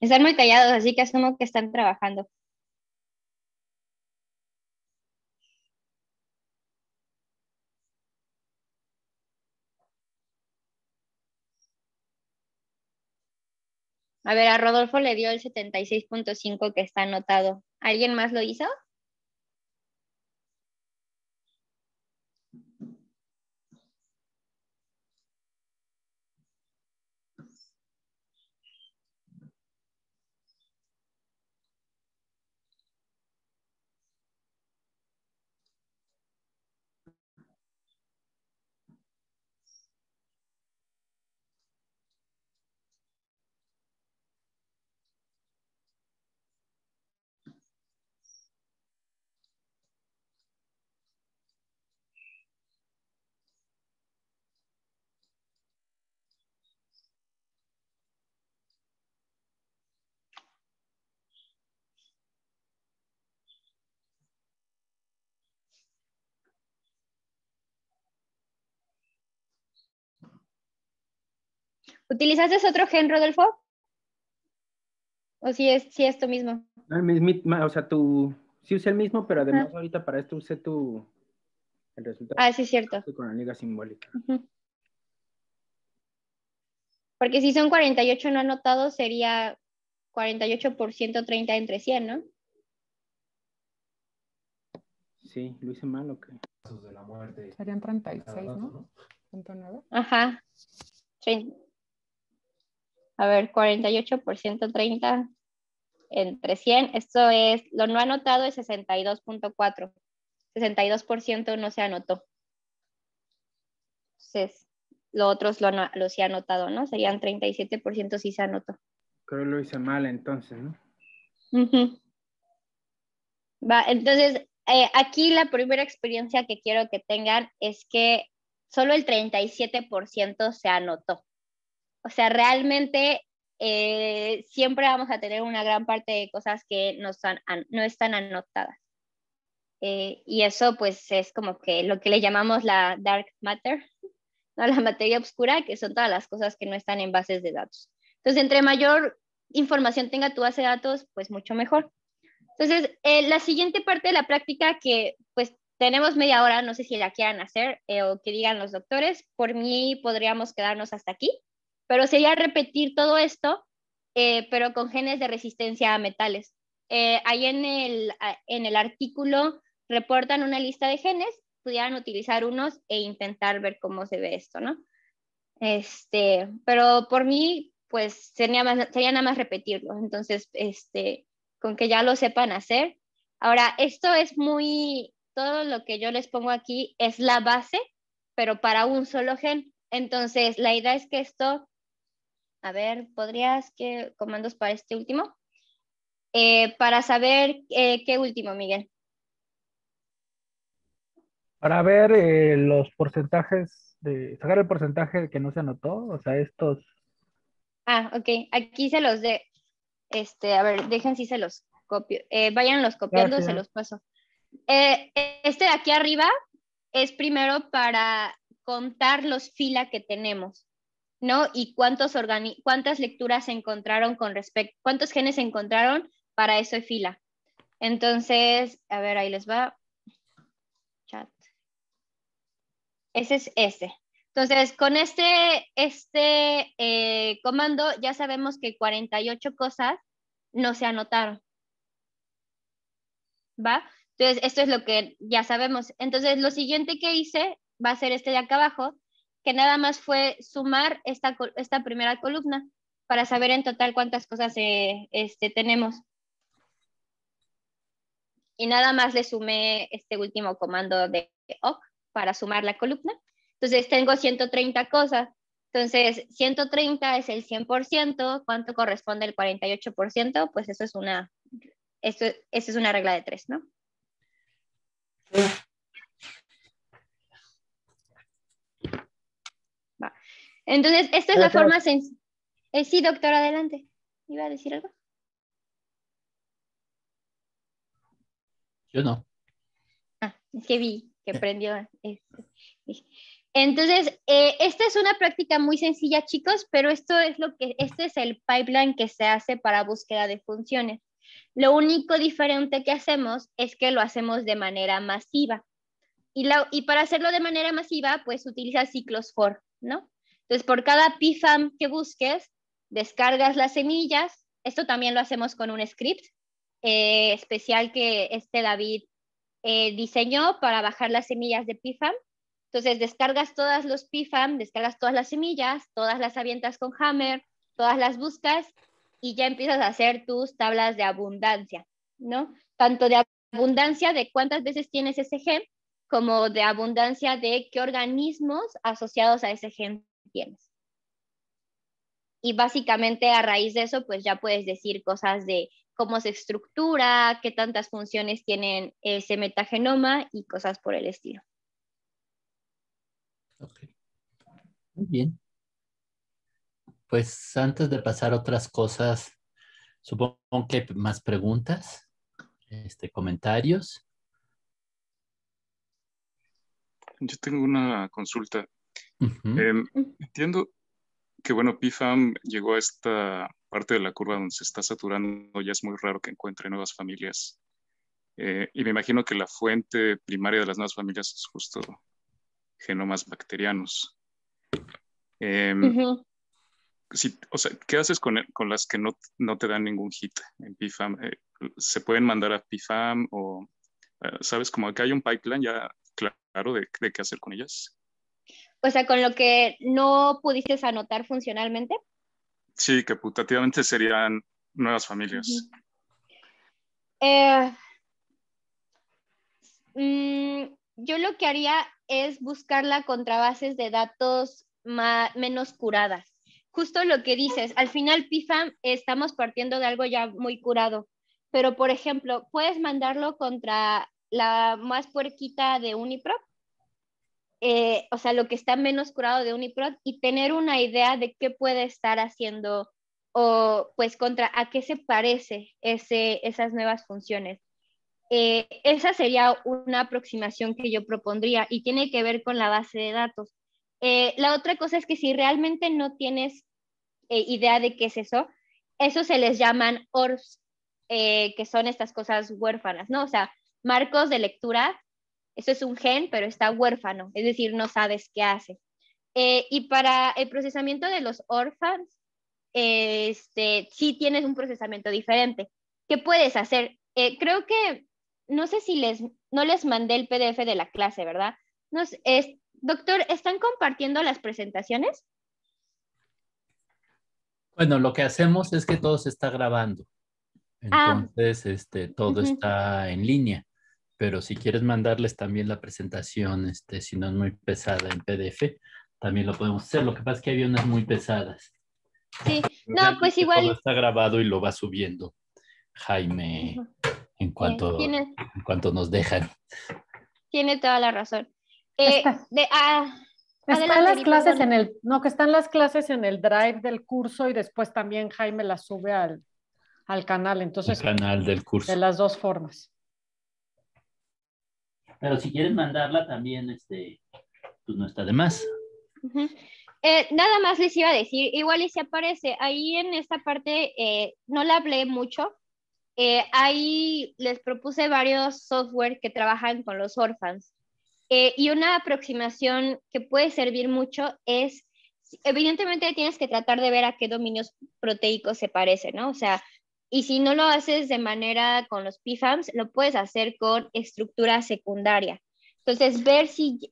Están muy callados, así que asumo que están trabajando. A ver, a Rodolfo le dio el 76.5 que está anotado. ¿Alguien más lo hizo? ¿Utilizaste otro gen, Rodolfo? ¿O si es esto mismo? O sea, sí usé el mismo, pero además ahorita para esto usé el resultado. Ah, sí, es cierto. Con la liga simbólica. Porque si son 48 no anotados, sería 48% 30 entre 100, ¿no? Sí, lo hice mal, ¿o qué? Serían 36, ¿no? ¿109? Ajá. A ver, 48% 30 entre 100. Esto es, lo no anotado es 62.4. 62% no se anotó. Entonces, lo otros lo sí anotado, ¿no? Serían 37% sí se anotó. Creo que lo hice mal entonces, ¿no? Va, entonces, aquí la primera experiencia que quiero que tengan es que solo el 37% se anotó. O sea, realmente siempre vamos a tener una gran parte de cosas que no están anotadas. Y eso pues es como que lo que le llamamos la dark matter, ¿no? La materia oscura, que son todas las cosas que no están en bases de datos. Entonces, entre mayor información tenga tu base de datos, pues mucho mejor. Entonces, la siguiente parte de la práctica que pues tenemos media hora, no sé si la quieran hacer o que digan los doctores, por mí podríamos quedarnos hasta aquí, pero sería repetir todo esto, pero con genes de resistencia a metales. Ahí en el artículo reportan una lista de genes, pudieran utilizar unos e intentar ver cómo se ve esto, ¿no? Pero por mí, pues sería nada más repetirlo. Entonces, con que ya lo sepan hacer. Ahora, esto es todo lo que yo les pongo aquí es la base, pero para un solo gen. Entonces, la idea es que esto, a ver, ¿qué comandos para este último? Para saber qué último, Miguel. Para ver los porcentajes, sacar el porcentaje que no se anotó, o sea, estos. Ah, ok, aquí se los a ver, dejen si se los copio. Váyanlos copiando, Gracias. Se los paso. Este de aquí arriba es primero para contar los fila que tenemos, ¿no? Y cuántas lecturas se encontraron cuántos genes se encontraron para eso de fila. Entonces, a ver, ahí les va. Chat. Ese es ese. Entonces, con este comando ya sabemos que 48 cosas no se anotaron. ¿Va? Entonces, esto es lo que ya sabemos. Entonces, lo siguiente que hice va a ser este de acá abajo, que nada más fue sumar esta primera columna para saber en total cuántas cosas tenemos. Y nada más le sumé este último comando de awk para sumar la columna. Entonces, tengo 130 cosas. Entonces, 130 es el 100%. ¿Cuánto corresponde el 48%? Pues eso es una regla de 3, ¿no? Va. Entonces, esta es la forma sencilla. Sí, doctor, adelante. ¿Iba a decir algo? Yo no. Es que vi que prendió. Entonces, esta es una práctica muy sencilla, chicos, pero este es el pipeline que se hace para búsqueda de funciones. Lo único diferente que hacemos es que lo hacemos de manera masiva. Y para hacerlo de manera masiva, pues utiliza ciclos for, ¿no? Entonces, por cada pfam que busques, descargas las semillas. Esto también lo hacemos con un script especial que David diseñó para bajar las semillas de pfam. Entonces, descargas todas los pfam, descargas todas las semillas, todas las avientas con Hammer, todas las buscas y ya empiezas a hacer tus tablas de abundancia, ¿no? Tanto de abundancia de cuántas veces tienes ese gen, como de abundancia de qué organismos asociados a ese gen tienes. Y básicamente a raíz de eso, pues ya puedes decir cosas de cómo se estructura, qué tantas funciones tienen ese metagenoma y cosas por el estilo. Okay. Muy bien. Pues antes de pasar a otras cosas, supongo que hay más preguntas, comentarios. Yo tengo una consulta. Entiendo que, bueno, pfam llegó a esta parte de la curva donde se está saturando, ya es muy raro que encuentre nuevas familias. Y me imagino que la fuente primaria de las nuevas familias es justo genomas bacterianos. O sea, ¿qué haces con las que no te dan ningún hit en pfam? ¿Se pueden mandar a pfam o, sabes, como que hay un pipeline ya claro de qué hacer con ellas? O sea, con lo que no pudiste anotar funcionalmente. Sí, que putativamente serían nuevas familias. Yo lo que haría es buscarla contra bases de datos menos curadas. Justo lo que dices, al final pfam estamos partiendo de algo ya muy curado, pero por ejemplo, puedes mandarlo contra la más puerquita de UniProt, o sea, lo que está menos curado de UniProt y tener una idea de qué puede estar haciendo o pues contra a qué se parece esas nuevas funciones. Esa sería una aproximación que yo propondría y tiene que ver con la base de datos. La otra cosa es que si realmente no tienes idea de qué es eso se les llaman ORFs, que son estas cosas huérfanas, ¿no? O sea, marcos de lectura, eso es un gen, pero está huérfano, es decir, no sabes qué hace. Y para el procesamiento de los orphans, sí tienes un procesamiento diferente. ¿Qué puedes hacer? Creo que, no sé si no les mandé el PDF de la clase, ¿verdad? No sé, doctor, ¿están compartiendo las presentaciones? Bueno, lo que hacemos es que todo se está grabando. Entonces, todo está en línea. Pero si quieres mandarles también la presentación, si no es muy pesada en PDF, también lo podemos hacer. Lo que pasa es que había unas muy pesadas. Sí, no, pues igual. Todo está grabado y lo va subiendo Jaime en cuanto nos dejan. Tiene toda la razón. Están las clases que están las clases en el drive del curso y después también Jaime las sube al canal. Entonces, el canal del curso. De las dos formas. Pero si quieren mandarla también, pues no está de más. Nada más les iba a decir, igual y si aparece ahí en esta parte, no la hablé mucho, ahí les propuse varios software que trabajan con los orphans. Y una aproximación que puede servir mucho es, evidentemente tienes que tratar de ver a qué dominios proteicos se parecen, ¿no? O sea, Y si no lo haces de manera con los PFAMs, lo puedes hacer con estructura secundaria. Entonces, ver si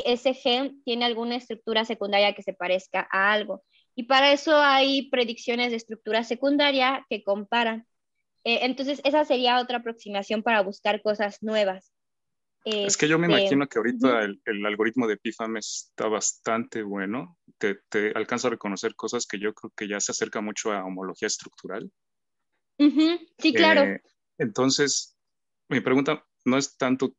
ese gen tiene alguna estructura secundaria que se parezca a algo. Y para eso hay predicciones de estructura secundaria que comparan. Entonces, esa sería otra aproximación para buscar cosas nuevas. Es que yo me imagino que ahorita el algoritmo de PFAM está bastante bueno. Te alcanza a reconocer cosas que yo creo que ya se acerca mucho a homología estructural. Sí, claro. Entonces, mi pregunta no es tanto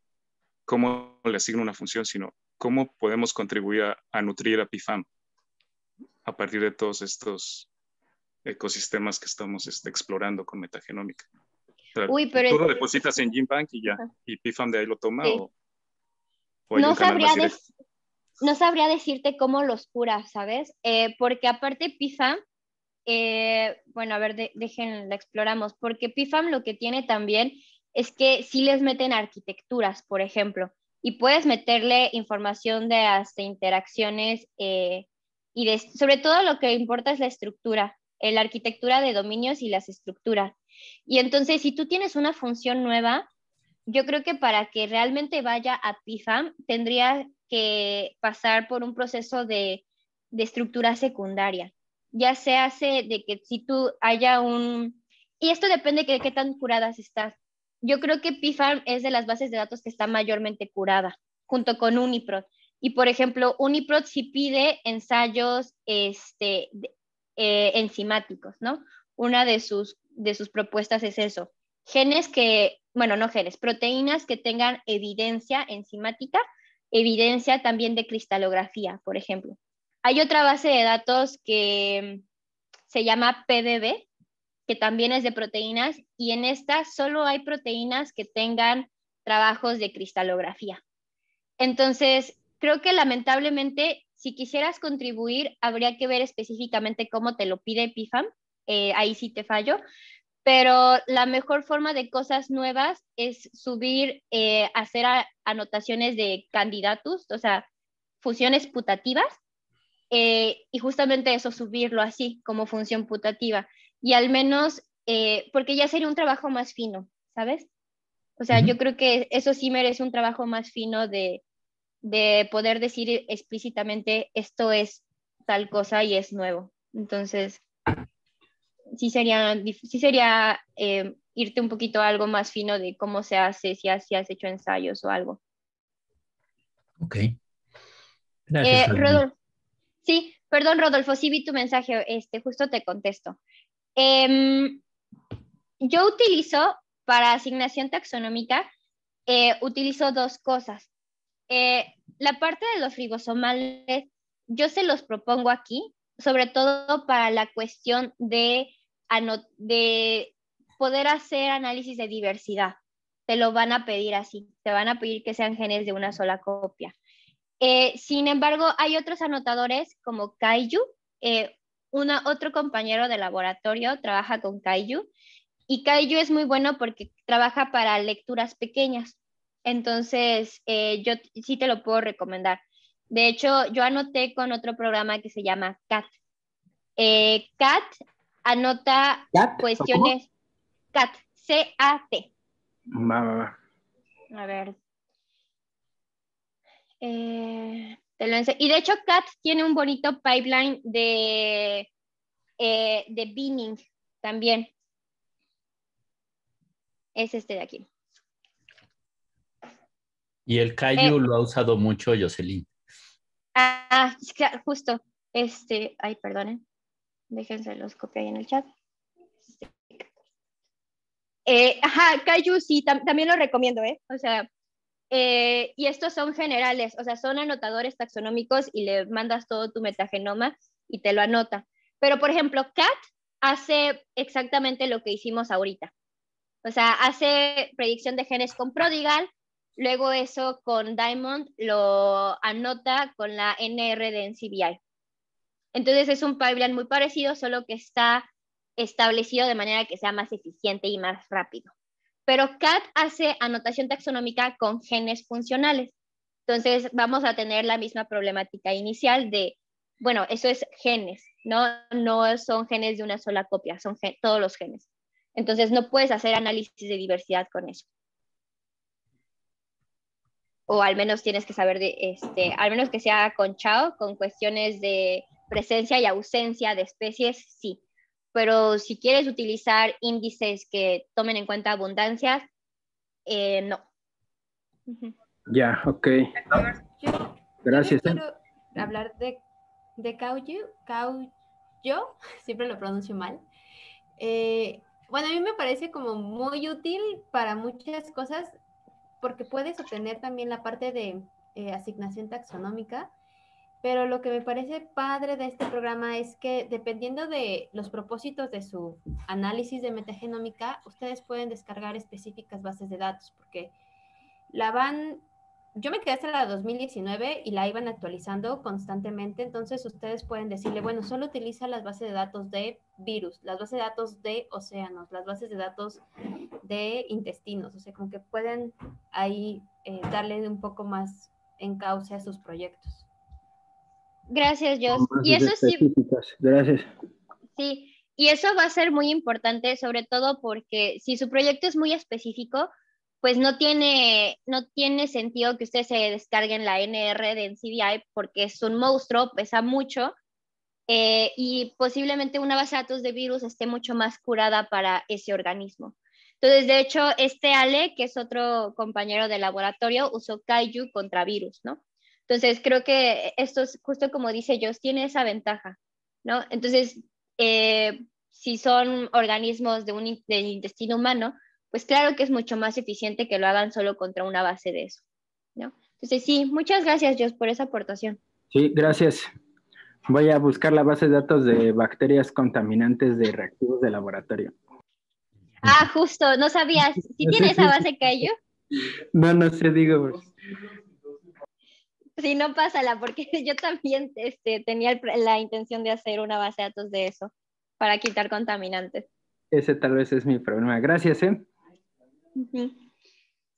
cómo le asigno una función, sino cómo podemos contribuir a nutrir a PFAM a partir de todos estos ecosistemas que estamos explorando con metagenómica. Uy, pero tú lo depositas en GenBank y ya, y PFAM de ahí lo toma, sí. o hay un canal más directo. No sabría decirte cómo los cura, ¿sabes? Porque aparte PFAM, bueno, a ver, la exploramos, porque PFAM lo que tiene también es que sí les meten arquitecturas, por ejemplo, y puedes meterle información de hasta interacciones y sobre todo lo que importa es la estructura, la arquitectura de dominios y las estructuras. Y entonces, si tú tienes una función nueva, yo creo que para que realmente vaya a PFAM, tendría que pasar por un proceso de estructura secundaria. Ya se hace de que si tú haya y esto depende de qué tan curadas estás. Yo creo que PFAM es de las bases de datos que está mayormente curada, junto con UniProt. Y por ejemplo, UniProt sí pide ensayos enzimáticos, ¿no? Una de sus propuestas es eso. Proteínas que tengan evidencia enzimática, evidencia también de cristalografía, por ejemplo. Hay otra base de datos que se llama PDB, que también es de proteínas, y en esta solo hay proteínas que tengan trabajos de cristalografía. Entonces, creo que lamentablemente, si quisieras contribuir, habría que ver específicamente cómo te lo pide PFAM, ahí sí te fallo, pero la mejor forma de cosas nuevas es subir, hacer anotaciones de candidatos, o sea, funciones putativas, y justamente eso, subirlo así, como función putativa. Y al menos, porque ya sería un trabajo más fino, ¿sabes? O sea, yo creo que eso sí merece un trabajo más fino de poder decir explícitamente esto es tal cosa y es nuevo. Entonces, sí sería irte un poquito a algo más fino de cómo se hace, si has hecho ensayos o algo. Ok. Gracias, Rodolfo. Sí, perdón, Rodolfo, sí vi tu mensaje, justo te contesto. Yo utilizo para asignación taxonómica, utilizo dos cosas. La parte de los ribosomales, yo se los propongo aquí, sobre todo para la cuestión de poder hacer análisis de diversidad. Te lo van a pedir así, te van a pedir que sean genes de una sola copia. Sin embargo, hay otros anotadores como Kaiju. Otro compañero de laboratorio trabaja con Kaiju, y Kaiju es muy bueno porque trabaja para lecturas pequeñas. Entonces, yo sí te lo puedo recomendar. De hecho, yo anoté con otro programa que se llama CAT. CAT anota cuestiones. CAT, C-A-T. Va. A ver. Y de hecho, CAT tiene un bonito pipeline de binning también. Es este de aquí. Y el Kaiju lo ha usado mucho Jocelyn. Justo. Ay, perdonen. Déjense los copio ahí en el chat. Kaiju sí, también lo recomiendo, O sea, y estos son generales, o sea, son anotadores taxonómicos y le mandas todo tu metagenoma y te lo anota. Pero, por ejemplo, CAT hace exactamente lo que hicimos ahorita. O sea, hace predicción de genes con Prodigal, luego eso con Diamond lo anota con la NR de NCBI. Entonces es un pipeline muy parecido, solo que está establecido de manera que sea más eficiente y más rápido. Pero CAT hace anotación taxonómica con genes funcionales. Entonces vamos a tener la misma problemática inicial de, bueno, eso es genes, no son genes de una sola copia, son todos los genes. Entonces no puedes hacer análisis de diversidad con eso. O al menos tienes que saber al menos que sea conchado con cuestiones de presencia y ausencia de especies, sí. Pero si quieres utilizar índices que tomen en cuenta abundancias, no. Ya, ok. Gracias. Yo quiero hablar de Cauyo, siempre lo pronuncio mal. Bueno, a mí me parece como muy útil para muchas cosas, porque puedes obtener también la parte de asignación taxonómica, pero lo que me parece padre de este programa es que dependiendo de los propósitos de su análisis de metagenómica, ustedes pueden descargar específicas bases de datos, porque yo me quedé hasta la 2019 y la iban actualizando constantemente, entonces ustedes pueden decirle, bueno, solo utiliza las bases de datos de virus, las bases de datos de océanos, las bases de datos de intestinos, o sea, como que pueden ahí darle un poco más encauce a sus proyectos. Gracias, Jos. Y eso sí. Gracias. Sí, y eso va a ser muy importante, sobre todo porque si su proyecto es muy específico, pues no tiene sentido que ustedes se descarguen la NR de NCBI porque es un monstruo, pesa mucho, y posiblemente una base de datos de virus esté mucho más curada para ese organismo. Entonces, de hecho, Ale, que es otro compañero de laboratorio, usó Kaiju contra virus, ¿no? Entonces, creo que esto es justo como dice Jos, tiene esa ventaja, ¿no? Entonces, si son organismos del intestino humano, pues claro que es mucho más eficiente que lo hagan solo contra una base de eso, ¿no? Entonces, sí, muchas gracias, Jos, por esa aportación. Sí, gracias. Voy a buscar la base de datos de bacterias contaminantes de reactivos de laboratorio. Ah, justo, no sabías. ¿Sí tiene esa base Kaiju? No sé, digo. Sí, no pásala, porque yo también tenía la intención de hacer una base de datos de eso, para quitar contaminantes. Ese tal vez es mi problema. Gracias,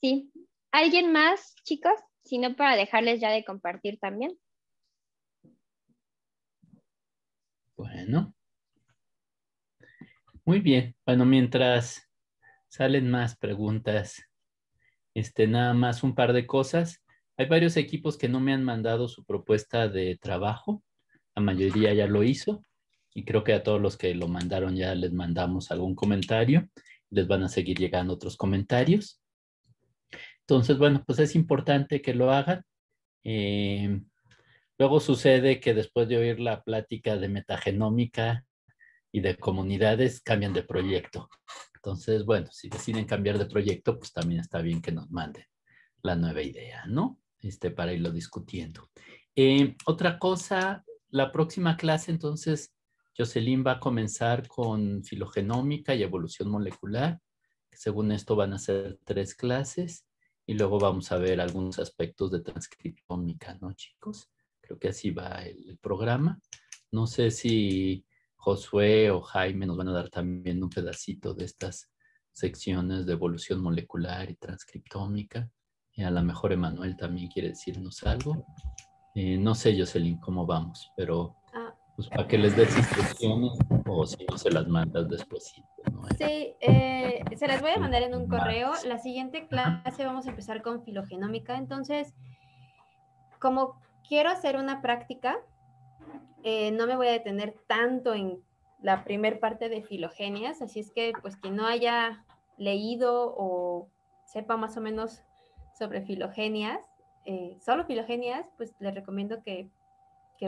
Sí. ¿Alguien más, chicos? Si no, para dejarles ya de compartir también. Bueno. Muy bien. Bueno, mientras salen más preguntas, nada más un par de cosas. Hay varios equipos que no me han mandado su propuesta de trabajo. La mayoría ya lo hizo. Y creo que a todos los que lo mandaron ya les mandamos algún comentario. Les van a seguir llegando otros comentarios. Entonces, bueno, pues es importante que lo hagan. Luego sucede que después de oír la plática de metagenómica y de comunidades, cambian de proyecto. Entonces, bueno, si deciden cambiar de proyecto, pues también está bien que nos manden la nueva idea, ¿no? Para irlo discutiendo. Otra cosa, la próxima clase, entonces, Jocelyn va a comenzar con filogenómica y evolución molecular. Según esto van a ser 3 clases y luego vamos a ver algunos aspectos de transcriptómica, ¿no, chicos? Creo que así va el programa. No sé si Josué o Jaime nos van a dar también un pedacito de estas secciones de evolución molecular y transcriptómica. Y a lo mejor Emanuel también quiere decirnos algo. No sé, Jocelyn, cómo vamos, pero pues para que les des instrucciones o si no se las mandas después. ¿No? Sí, se las voy a mandar en un correo. La siguiente clase vamos a empezar con filogenómica. Entonces, como quiero hacer una práctica, no me voy a detener tanto en la primer parte de filogenias, así es que pues quien no haya leído o sepa más o menos sobre filogenias, solo filogenias, pues les recomiendo que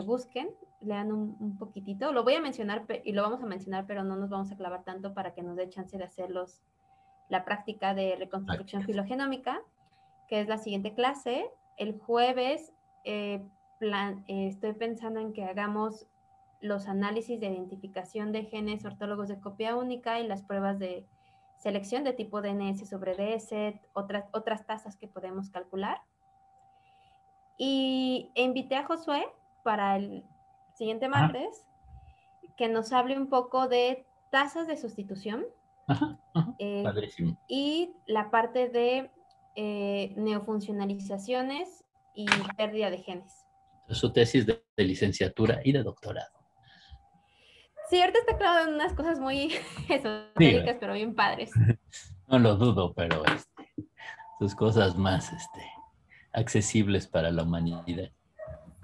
busquen, lean un poquitito. Lo voy a mencionar y lo vamos a mencionar, pero no nos vamos a clavar tanto para que nos dé chance de hacer la práctica de reconstrucción filogenómica, que es la siguiente clase. El jueves estoy pensando en que hagamos los análisis de identificación de genes ortólogos de copia única y las pruebas de selección de tipo DNS sobre DS, otras tasas que podemos calcular. Y invité a Josué para el siguiente martes que nos hable un poco de tasas de sustitución. Padrísimo. Y la parte de neofuncionalizaciones y pérdida de genes. Su tesis de licenciatura y de doctorado. Sí, ahorita está clavado en unas cosas muy esotéricas, pero bien padres. No lo dudo, pero sus cosas más accesibles para la humanidad.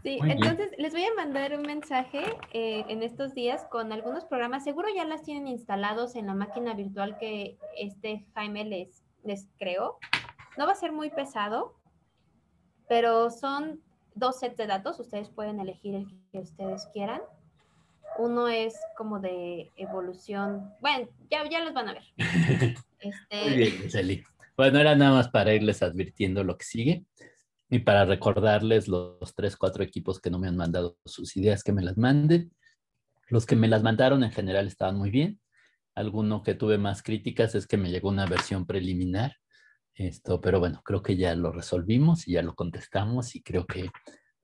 Sí, Muy entonces bien. les voy a mandar un mensaje en estos días con algunos programas. Seguro ya las tienen instalados en la máquina virtual que Jaime les creó. No va a ser muy pesado, pero son 2 sets de datos. Ustedes pueden elegir el que ustedes quieran. Uno es como de evolución. Bueno, ya los van a ver. Muy bien, Celi. Bueno, era nada más para irles advirtiendo lo que sigue y para recordarles los 3, 4 equipos que no me han mandado sus ideas, que me las manden. Los que me las mandaron en general estaban muy bien. Alguno que tuve más críticas es que me llegó una versión preliminar. Pero bueno, creo que ya lo resolvimos y ya lo contestamos y creo que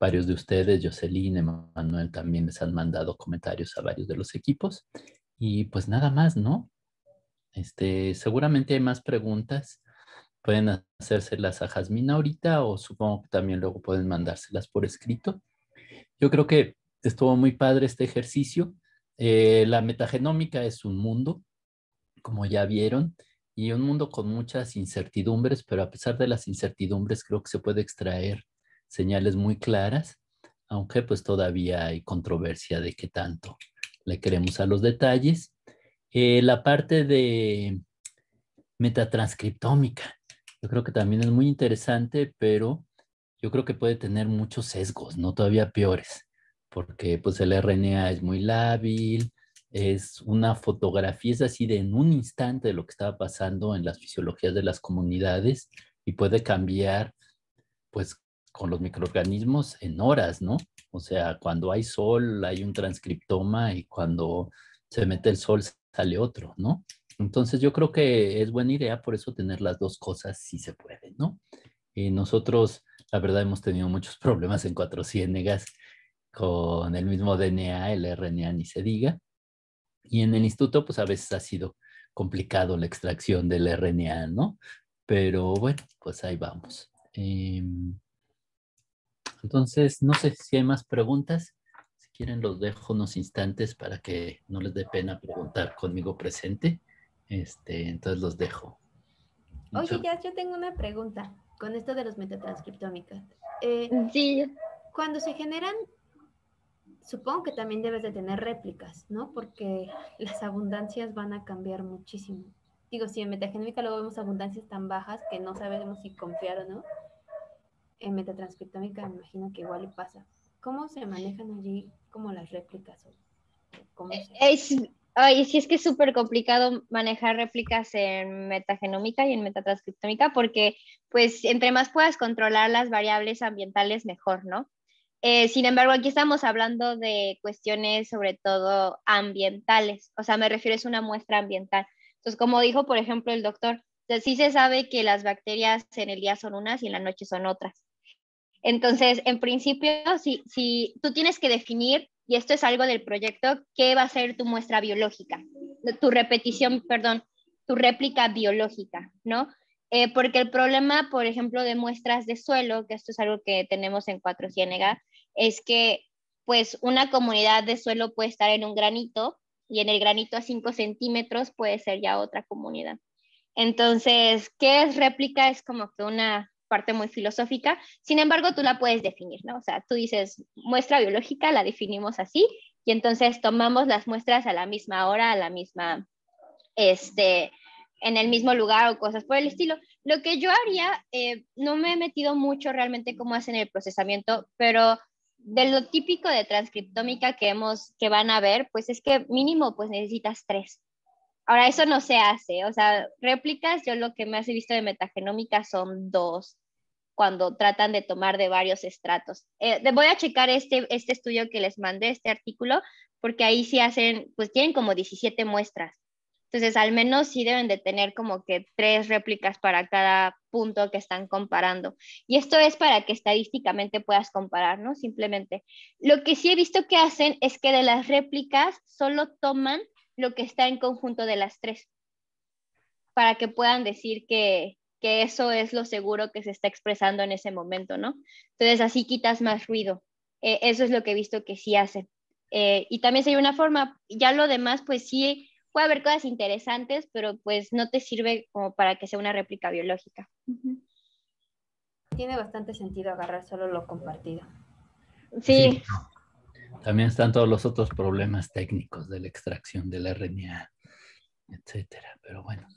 varios de ustedes, Jocelyn, Emanuel, también les han mandado comentarios a varios de los equipos. Y pues nada más, ¿no? Seguramente hay más preguntas. Pueden hacérselas a Jazmín ahorita o supongo que también luego pueden mandárselas por escrito. Yo creo que estuvo muy padre este ejercicio. La metagenómica es un mundo, como ya vieron, y un mundo con muchas incertidumbres, pero a pesar de las incertidumbres creo que se puede extraer señales muy claras, aunque pues todavía hay controversia de qué tanto le queremos a los detalles. La parte de metatranscriptómica, yo creo que también es muy interesante, pero yo creo que puede tener muchos sesgos, ¿no? Todavía peores, porque pues el RNA es muy lábil, es una fotografía, es así de en un instante de lo que estaba pasando en las fisiologías de las comunidades y puede cambiar pues con los microorganismos en horas, ¿no? O sea, cuando hay sol hay un transcriptoma y cuando se mete el sol sale otro, ¿no? Entonces yo creo que es buena idea por eso tener las dos cosas si se puede, ¿no? Nosotros, la verdad, hemos tenido muchos problemas en Cuatro Ciénegas con el mismo DNA, el RNA ni se diga. Y en el instituto, pues a veces ha sido complicado la extracción del RNA, ¿no? Pero bueno, pues ahí vamos. Entonces, no sé si hay más preguntas. Si quieren, los dejo unos instantes para que no les dé pena preguntar conmigo presente. Entonces los dejo. Oye, ya, yo tengo una pregunta con esto de los metatranscriptómicos. Sí. Cuando se generan, supongo que también debes de tener réplicas, ¿no? Porque las abundancias van a cambiar muchísimo. Digo, si en metagenómica luego vemos abundancias tan bajas que no sabemos si confiar o no, en metatranscriptómica me imagino que igual le pasa. ¿Cómo se manejan allí como las réplicas? ¿Cómo se... Ay, sí, es que es súper complicado manejar réplicas en metagenómica y en metatranscriptómica porque, pues, entre más puedas controlar las variables ambientales, mejor, ¿no? Sin embargo, aquí estamos hablando de cuestiones sobre todo ambientales, o sea, me refiero a una muestra ambiental. Entonces, como dijo, por ejemplo, el doctor, sí se sabe que las bacterias en el día son unas y en la noche son otras. Entonces, en principio, si tú tienes que definir, y esto es algo del proyecto, qué va a ser tu muestra biológica, tu repetición, perdón, tu réplica biológica, ¿no? Porque el problema, por ejemplo, de muestras de suelo, que esto es algo que tenemos en Cuatro Ciénega, es que pues una comunidad de suelo puede estar en un granito y en el granito a 5 centímetros puede ser ya otra comunidad. Entonces, ¿qué es réplica? Es como que una parte muy filosófica, sin embargo, tú la puedes definir, ¿no? O sea, tú dices, muestra biológica, la definimos así, y entonces tomamos las muestras a la misma hora, a la misma, en el mismo lugar o cosas por el estilo. Lo que yo haría, no me he metido mucho realmente cómo hacen el procesamiento, pero de lo típico de transcriptómica que van a ver, pues es que mínimo pues necesitas 3. Ahora, eso no se hace, o sea, réplicas, yo lo que más he visto de metagenómica son 2, cuando tratan de tomar de varios estratos. Voy a checar este estudio que les mandé, este artículo, porque ahí sí hacen, pues tienen como 17 muestras. Entonces, al menos sí deben de tener como que 3 réplicas para cada punto que están comparando. Y esto es para que estadísticamente puedas comparar, ¿no? Simplemente. Lo que sí he visto que hacen es que de las réplicas solo toman lo que está en conjunto de las 3, para que puedan decir que eso es lo seguro que se está expresando en ese momento, ¿no? Entonces así quitas más ruido. Eso es lo que he visto que sí hacen. Y también sería una forma. Ya lo demás, pues sí, puede haber cosas interesantes, pero pues no te sirve como para que sea una réplica biológica. Tiene bastante sentido agarrar solo lo compartido. Sí. También están todos los otros problemas técnicos de la extracción del RNA, etcétera. Pero bueno,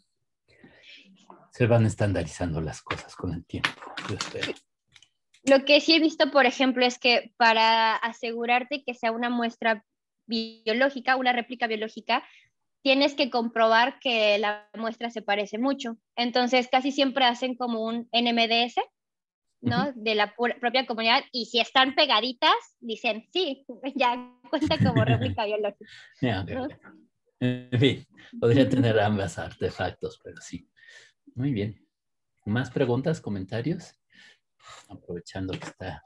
se van estandarizando las cosas con el tiempo, yo espero. Lo que sí he visto, por ejemplo, es que para asegurarte que sea una muestra biológica, una réplica biológica, tienes que comprobar que la muestra se parece mucho. Entonces, casi siempre hacen como un NMDS, ¿no? De la propia comunidad, y si están pegaditas, dicen, sí, ya cuenta como réplica biológica. ¿No? En fin, podría tener ambas artefactos, pero sí. Muy bien. ¿Más preguntas, comentarios? Aprovechando que está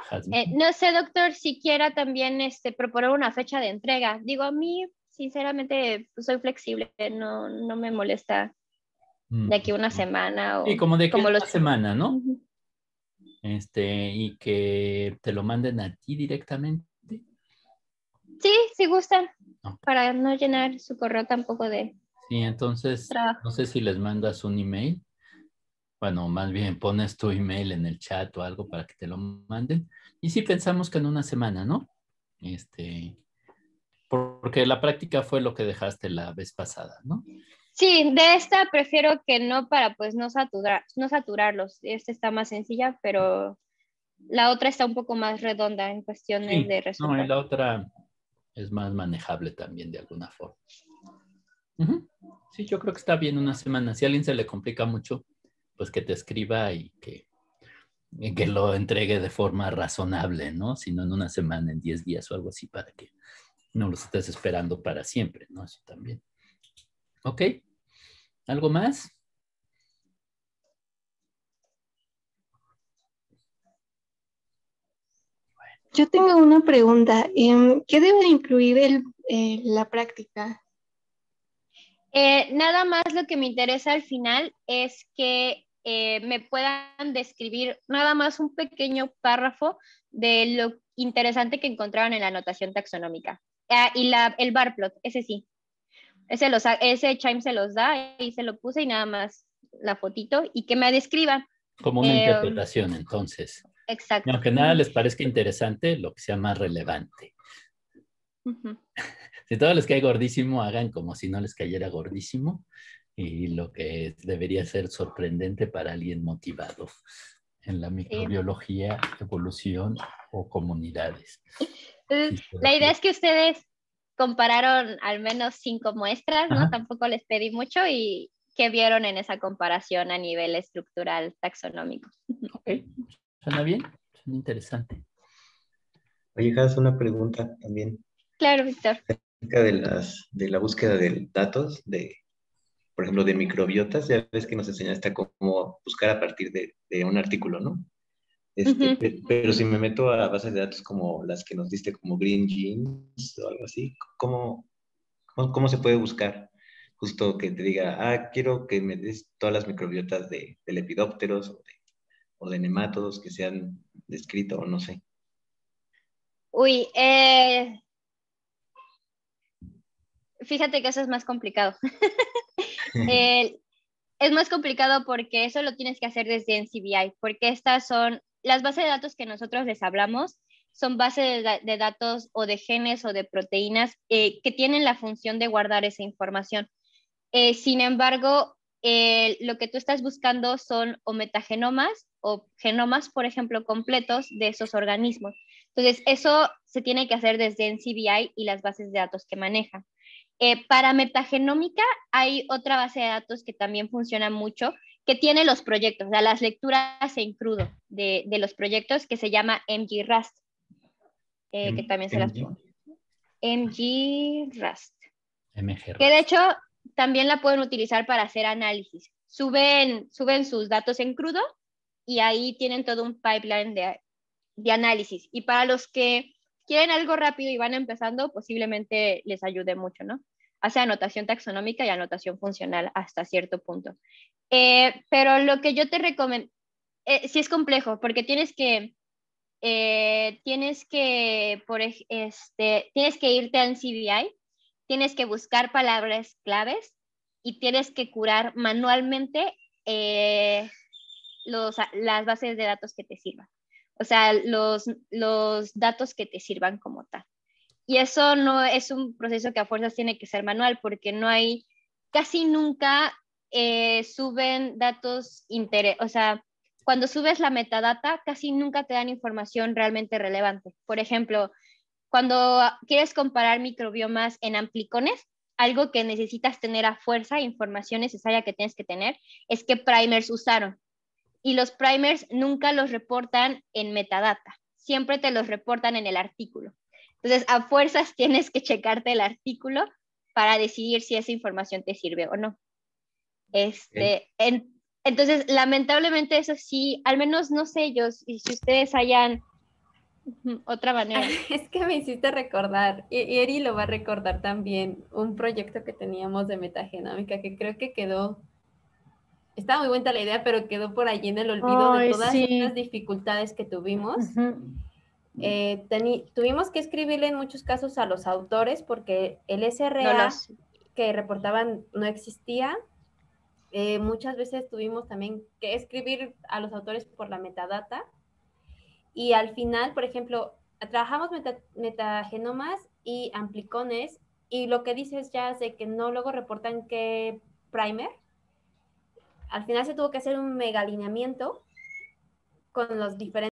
Jasmine. No sé, doctor, si quiera también proponer una fecha de entrega. Digo, a mí, sinceramente, pues, soy flexible, no me molesta de aquí una semana. O, sí, como de aquí como una semana, ¿no? Y que te lo manden a ti directamente. Sí, si gustan, para no llenar su correo tampoco de... Sí, entonces, no sé si les mandas un email. Bueno, más bien pones tu email en el chat o algo para que te lo manden. Y sí pensamos que en una semana, ¿no? Porque la práctica fue lo que dejaste la vez pasada, ¿no? Sí, de esta prefiero que no, para pues no saturarlos. Esta está más sencilla, pero la otra está un poco más redonda en cuestiones de resultados. No, y la otra es más manejable también de alguna forma. Sí, yo creo que está bien una semana. Si a alguien se le complica mucho, pues que te escriba y que lo entregue de forma razonable, ¿no? Si no en una semana, en 10 días o algo así, para que no los estés esperando para siempre, ¿no? Eso también. ¿Ok? ¿Algo más? Yo tengo una pregunta. ¿Qué debe incluir la práctica? Nada más lo que me interesa al final es que me puedan describir nada más un pequeño párrafo de lo interesante que encontraron en la anotación taxonómica. Y el bar plot, ese sí. Ese Chime se los da y se lo puse y nada más la fotito y que me describan. Como una interpretación, entonces. Exacto. Aunque nada les parezca interesante, lo que sea más relevante. Si todos les cae gordísimo, hagan como si no les cayera gordísimo. Y lo que debería ser sorprendente para alguien motivado en la microbiología, evolución o comunidades. La idea es que ustedes compararon al menos 5 muestras, ¿no? Ajá. Tampoco les pedí mucho y qué vieron en esa comparación a nivel estructural taxonómico. Ok, suena bien, suena interesante. Oye, Has, una pregunta también. Claro, Víctor. Acerca de la búsqueda de datos, por ejemplo, de microbiotas, ya ves que nos enseñaste a cómo buscar a partir de un artículo, ¿no? Pero si me meto a bases de datos como las que nos diste, como Green Genes o algo así, ¿cómo se puede buscar? Justo que te diga, quiero que me des todas las microbiotas de lepidópteros o de nemátodos que se han descrito, o no sé. Uy, fíjate que eso es más complicado. Es más complicado porque eso lo tienes que hacer desde NCBI, porque estas son las bases de datos que nosotros les hablamos, son bases de datos o de genes o de proteínas que tienen la función de guardar esa información. Sin embargo, lo que tú estás buscando son o metagenomas o genomas, por ejemplo, completos de esos organismos. Entonces, eso se tiene que hacer desde NCBI y las bases de datos que maneja. Para metagenómica hay otra base de datos que también funciona mucho, que tiene los proyectos, o sea, las lecturas en crudo de los proyectos, que se llama MGRAST, que también se las pongo. MGRAST. Que de hecho también la pueden utilizar para hacer análisis. Suben sus datos en crudo y ahí tienen todo un pipeline de análisis. Y para los que quieren algo rápido y van empezando, posiblemente les ayude mucho, ¿no? Hace anotación taxonómica y anotación funcional hasta cierto punto. Pero lo que yo te recomiendo, sí es complejo, porque tienes que tienes que irte al NCBI, tienes que buscar palabras claves y tienes que curar manualmente las bases de datos que te sirvan. O sea, los datos que te sirvan como tal. Y eso no es un proceso que a fuerzas tiene que ser manual, porque no hay, casi nunca suben datos, o sea, cuando subes la metadata, casi nunca te dan información realmente relevante. Por ejemplo, cuando quieres comparar microbiomas en amplicones, algo que necesitas tener a fuerza, información necesaria que tienes que tener, es qué primers usaron. Y los primers nunca los reportan en metadata, siempre te los reportan en el artículo. Entonces, a fuerzas tienes que checarte el artículo para decidir si esa información te sirve o no. Entonces, lamentablemente eso sí, al menos no sé yo, si ustedes hayan otra manera. Es que me hiciste recordar, y Eri lo va a recordar también, un proyecto que teníamos de metagenómica que creo que quedó, estaba muy buena la idea, pero quedó por allí en el olvido de todas estas dificultades que tuvimos. Tuvimos que escribirle en muchos casos a los autores porque el SRA que reportaban no existía. Muchas veces tuvimos también que escribir a los autores por la metadata. Y al final, por ejemplo, trabajamos metagenomas y amplicones, y lo que dices ya es de que no luego reportan qué primer. Al final se tuvo que hacer un mega alineamiento con los diferentes